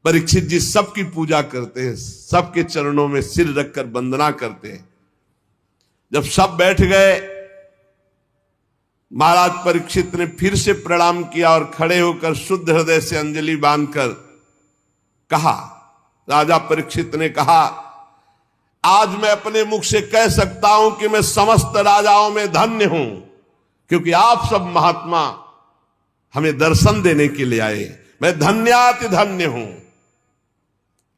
परीक्षित जी सबकी पूजा करते हैं, सबके चरणों में सिर रखकर वंदना करते हैं। जब सब बैठ गए, महाराज परीक्षित ने फिर से प्रणाम किया और खड़े होकर शुद्ध हृदय से अंजलि बांधकर कहा, राजा परीक्षित ने कहा, आज मैं अपने मुख से कह सकता हूं कि मैं समस्त राजाओं में धन्य हूं, क्योंकि आप सब महात्मा हमें दर्शन देने के लिए आए। मैं धन्याति धन्य हूं।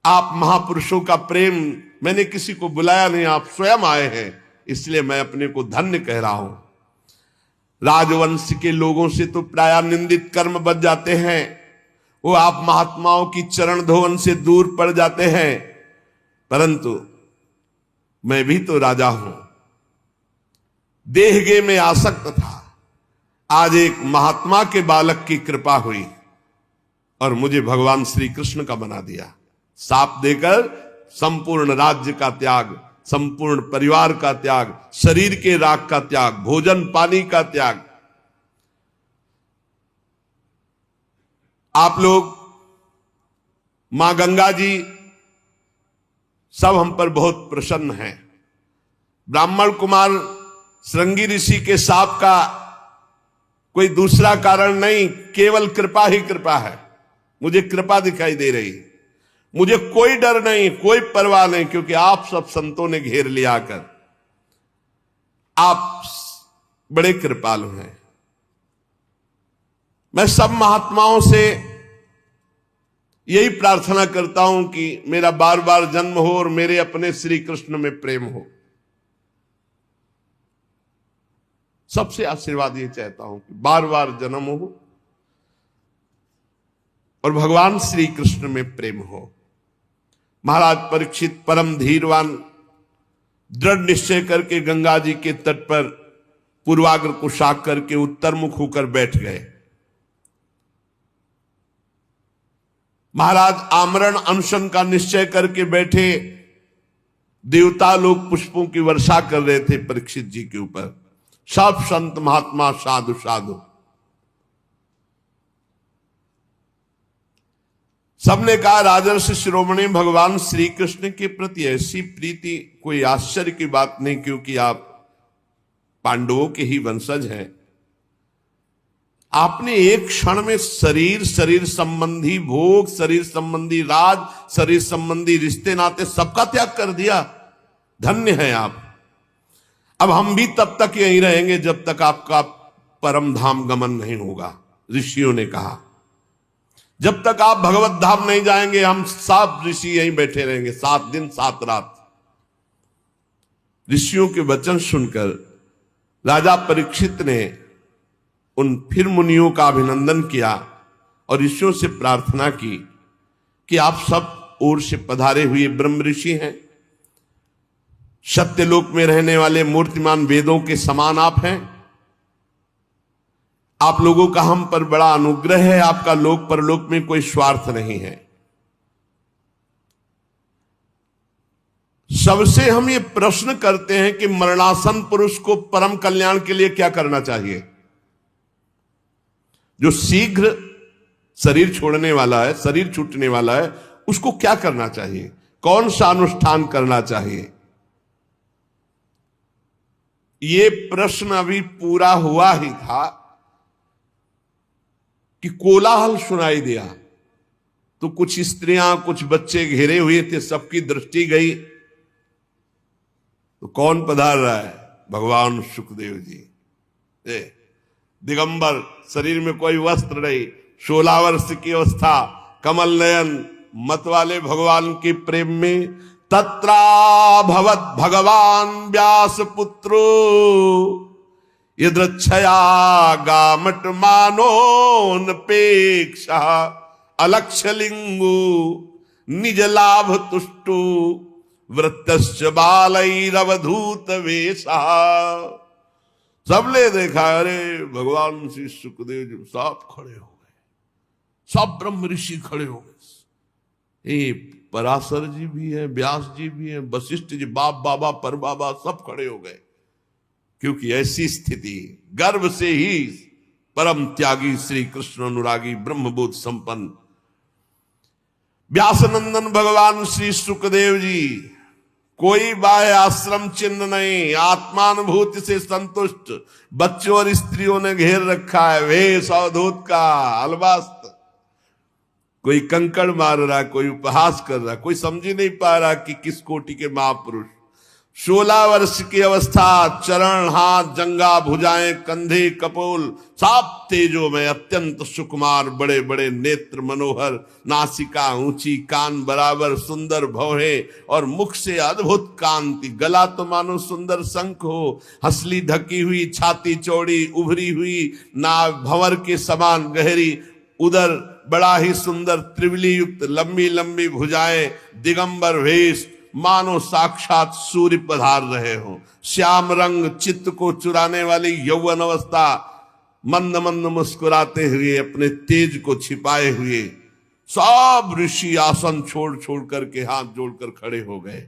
आप महापुरुषों का प्रेम, मैंने किसी को बुलाया नहीं, आप स्वयं आए हैं, इसलिए मैं अपने को धन्य कह रहा हूं। राजवंश के लोगों से तो प्राय निंदित कर्म बच जाते हैं, वो आप महात्माओं की चरण धोवन से दूर पड़ जाते हैं, परंतु मैं भी तो राजा हूं। देहगे में आसक्त था, आज एक महात्मा के बालक की कृपा हुई और मुझे भगवान श्री कृष्ण का बना दिया। साप देकर संपूर्ण राज्य का त्याग, संपूर्ण परिवार का त्याग, शरीर के राग का त्याग, भोजन पानी का त्याग। आप लोग, मां गंगा जी सब हम पर बहुत प्रसन्न हैं। ब्राह्मण कुमार श्रृंगी ऋषि के साप का कोई दूसरा कारण नहीं, केवल कृपा ही कृपा है। मुझे कृपा दिखाई दे रही, मुझे कोई डर नहीं, कोई परवाह नहीं, क्योंकि आप सब संतों ने घेर लिया कर। आप बड़े कृपालु हैं। मैं सब महात्माओं से यही प्रार्थना करता हूं कि मेरा बार बार जन्म हो और मेरे अपने श्री कृष्ण में प्रेम हो। सबसे आशीर्वाद ये चाहता हूं कि बार बार जन्म हो और भगवान श्री कृष्ण में प्रेम हो। महाराज परीक्षित परम धीरवान, दृढ़ निश्चय करके गंगा जी के तट पर पूर्वाग्र को शाक करके उत्तर मुख होकर बैठ गए। महाराज आमरण अनशन का निश्चय करके बैठे। देवता लोग पुष्पों की वर्षा कर रहे थे परीक्षित जी के ऊपर। सब संत महात्मा साधु साधु सबने कहा, राजर्षि शिरोमणि भगवान श्री कृष्ण के प्रति ऐसी प्रीति कोई आश्चर्य की बात नहीं, क्योंकि आप पांडवों के ही वंशज हैं। आपने एक क्षण में शरीर संबंधी भोग, शरीर संबंधी राज, शरीर संबंधी रिश्ते नाते सबका त्याग कर दिया। धन्य हैं आप। अब हम भी तब तक यहीं रहेंगे जब तक आपका परम धाम गमन नहीं होगा। ऋषियों ने कहा, जब तक आप भगवत धाम नहीं जाएंगे, हम सब ऋषि यहीं बैठे रहेंगे, 7 दिन 7 रात। ऋषियों के वचन सुनकर राजा परीक्षित ने उन फिर मुनियों का अभिनंदन किया और ऋषियों से प्रार्थना की कि आप सब ओर से पधारे हुए ब्रह्म ऋषि हैं, सत्यलोक में रहने वाले मूर्तिमान वेदों के समान आप हैं। आप लोगों का हम पर बड़ा अनुग्रह है, आपका लोक परलोक में कोई स्वार्थ नहीं है। सबसे हम ये प्रश्न करते हैं कि मरणासन पुरुष को परम कल्याण के लिए क्या करना चाहिए। जो शीघ्र शरीर छोड़ने वाला है, शरीर छूटने वाला है, उसको क्या करना चाहिए, कौन सा अनुष्ठान करना चाहिए। ये प्रश्न अभी पूरा हुआ ही था कि कोलाहल सुनाई दिया। तो कुछ स्त्रियां, कुछ बच्चे घेरे हुए थे, सबकी दृष्टि गई। तो कौन पधार रहा है? भगवान सुखदेव जी। दिगंबर, शरीर में कोई वस्त्र नहीं, 16 वर्ष की अवस्था, कमल नयन, मत वाले भगवान के प्रेम में तत्राभवत् भगवान व्यास पुत्रो यदृच्छया गामट मानोनपेक्षा अलक्षलिंगो निज लाभ तुष्टो वृत्तश्च बालैरवधूत वेशा। सबने देखा, अरे भगवान श्री सुखदेव जी सब खड़े हो गए, सब ब्रह्म ऋषि खड़े हो गए। ये पराशर जी भी हैं, व्यास जी भी हैं, वशिष्ठ जी, बाप बाबा पर बाबा सब खड़े हो गए, क्योंकि ऐसी स्थिति गर्भ से ही परम त्यागी श्री कृष्ण अनुरागी ब्रह्मबोध संपन्न व्यासनंदन भगवान श्री सुखदेव जी कोई बाह्य आश्रम चिन्ह नहीं, आत्मानुभूति से संतुष्ट बच्चों और स्त्रियों ने घेर रखा है, वेश अवधूत का अलवास्त। कोई कंकड़ मार रहा, कोई उपहास कर रहा, कोई समझ ही नहीं पा रहा कि किस कोटि के महापुरुष। 16 वर्ष की अवस्था, चरण हाथ जंगा भुजाएं कंधे कपोल सब तेजो में, अत्यंत सुकुमार, बड़े बड़े नेत्र मनोहर, नासिका ऊंची, कान बराबर, सुंदर भौहें और मुख से अद्भुत कांति, गला तो मानो सुंदर शंख हो, हंसली ढकी हुई, छाती चौड़ी उभरी हुई, नाभ भंवर के समान गहरी, उदर बड़ा ही सुंदर त्रिवली युक्त, लंबी लंबी भुजाएं, दिगंबर वेश, मानो साक्षात सूर्य पधार रहे हो। श्याम रंग, चित्त को चुराने वाली यौवन अवस्था, मंद मंद मुस्कुराते हुए, अपने तेज को छिपाए हुए सब ऋषि आसन छोड़ छोड़ करके हाथ जोड़कर खड़े हो गए।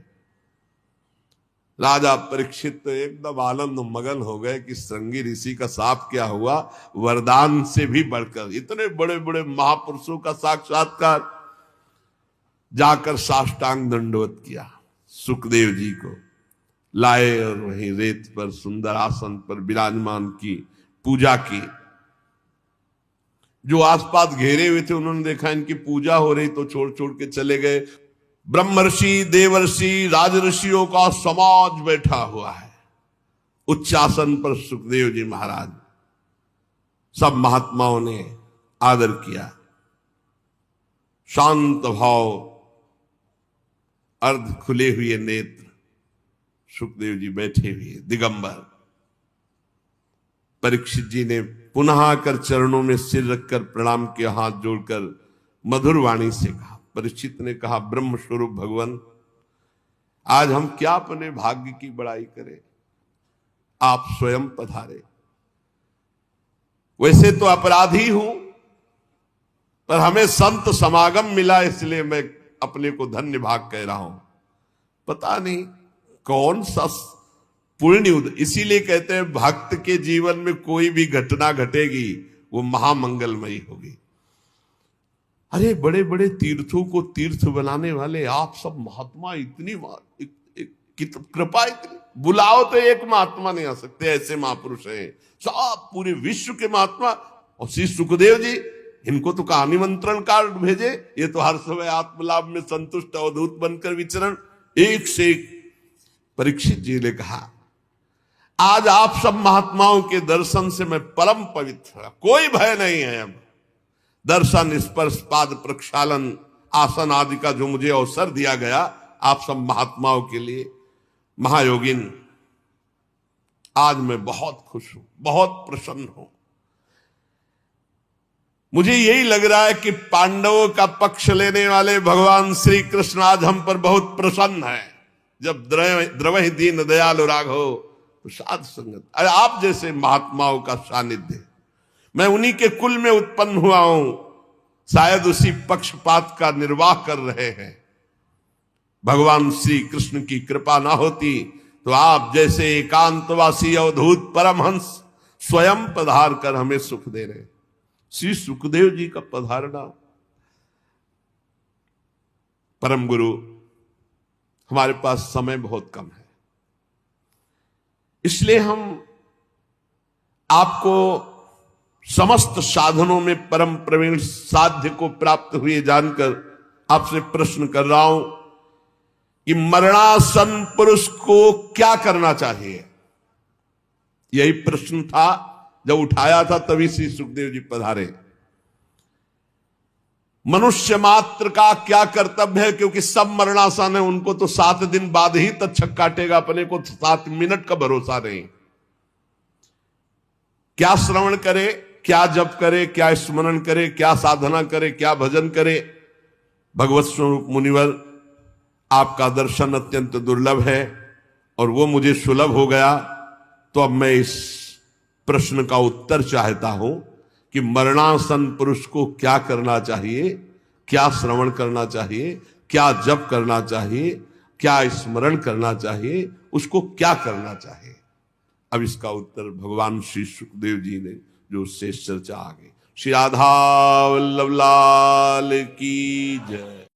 राजा परीक्षित तो एकदम आनंद मगन हो गए कि श्रृंगी ऋषि का साप क्या हुआ, वरदान से भी बढ़कर इतने बड़े बड़े महापुरुषों का साक्षात्कार। जाकर साष्टांग दंडवत किया, सुखदेव जी को लाए और वहीं रेत पर सुंदर आसन पर विराजमान की, पूजा की। जो आसपास घेरे हुए थे उन्होंने देखा इनकी पूजा हो रही तो छोड़ छोड़ के चले गए। ब्रह्मर्षि, देवर्षि, राजऋषियों का समाज बैठा हुआ है उच्चासन पर। सुखदेव जी महाराज, सब महात्माओं ने आदर किया। शांत भाव, अर्ध खुले हुए नेत्र, सुखदेव जी बैठे हुए दिगंबर। परीक्षित जी ने पुनः आकर चरणों में सिर रखकर प्रणाम किया, हाथ जोड़कर मधुर वाणी से कहा। परीक्षित ने कहा, ब्रह्म स्वरूप भगवान, आज हम क्या अपने भाग्य की बड़ाई करें, आप स्वयं पधारे। वैसे तो अपराधी हूं, पर हमें संत समागम मिला, इसलिए मैं अपने को धन्य भाग कह रहा हूं। पता नहीं कौन सा पुण्य, इसीलिए कहते हैं भक्त के जीवन में कोई भी घटना घटेगी वो महामंगलमयी होगी। अरे बड़े बड़े तीर्थों को तीर्थ बनाने वाले आप सब महात्मा, इतनी कृपा, इतनी बुलाओ तो एक महात्मा नहीं आ सकते, ऐसे महापुरुष हैं सब पूरे विश्व के महात्मा। और श्री सुखदेव जी, इनको तो कहा निमंत्रण कार्ड भेजे, ये तो हर समय आत्मलाभ में संतुष्ट अवधूत बनकर विचरण। एक से एक परीक्षित जी ने कहा, आज आप सब महात्माओं के दर्शन से मैं परम पवित्र, कोई भय नहीं है। अब दर्शन, स्पर्श, पाद प्रक्षालन, आसन आदि का जो मुझे अवसर दिया गया आप सब महात्माओं के लिए, महायोगिन, आज मैं बहुत खुश हूं, बहुत प्रसन्न हूं। मुझे यही लग रहा है कि पांडवों का पक्ष लेने वाले भगवान श्री कृष्ण आज हम पर बहुत प्रसन्न है। जब द्रवहि दीन दयालु राघव तो साध संगत, अरे आप जैसे महात्माओं का सानिध्य, मैं उन्हीं के कुल में उत्पन्न हुआ हूं, शायद उसी पक्षपात का निर्वाह कर रहे हैं। भगवान श्री कृष्ण की कृपा ना होती तो आप जैसे एकांतवासी अवधूत परमहंस स्वयं पधार कर हमें सुख दे रहे। श्री सुखदेव जी का पधारना, परम गुरु, हमारे पास समय बहुत कम है, इसलिए हम आपको समस्त साधनों में परम प्रवीण साध्य को प्राप्त हुए जानकर आपसे प्रश्न कर रहा हूं कि मरणासन पुरुष को क्या करना चाहिए। यही प्रश्न था, जब उठाया था तभी श्री सुखदेव जी पधारे। मनुष्य मात्र का क्या कर्तव्य है, क्योंकि सब मरणासन है, उनको तो 7 दिन बाद ही तक्षक काटेगा, अपने को 7 मिनट का भरोसा नहीं। क्या श्रवण करे, क्या जप करे, क्या स्मरण करे, क्या साधना करे, क्या भजन करे। भगवत स्वरूप मुनिवर, आपका दर्शन अत्यंत दुर्लभ है और वो मुझे सुलभ हो गया। तो अब मैं इस प्रश्न का उत्तर चाहता हूं कि मरणासन पुरुष को क्या करना चाहिए, क्या श्रवण करना चाहिए, क्या जप करना चाहिए, क्या स्मरण करना चाहिए, उसको क्या करना चाहिए। अब इसका उत्तर भगवान श्री सुखदेव जी ने जो शेष चर्चा आगे। श्री राधा वल्लभ लाल की जय।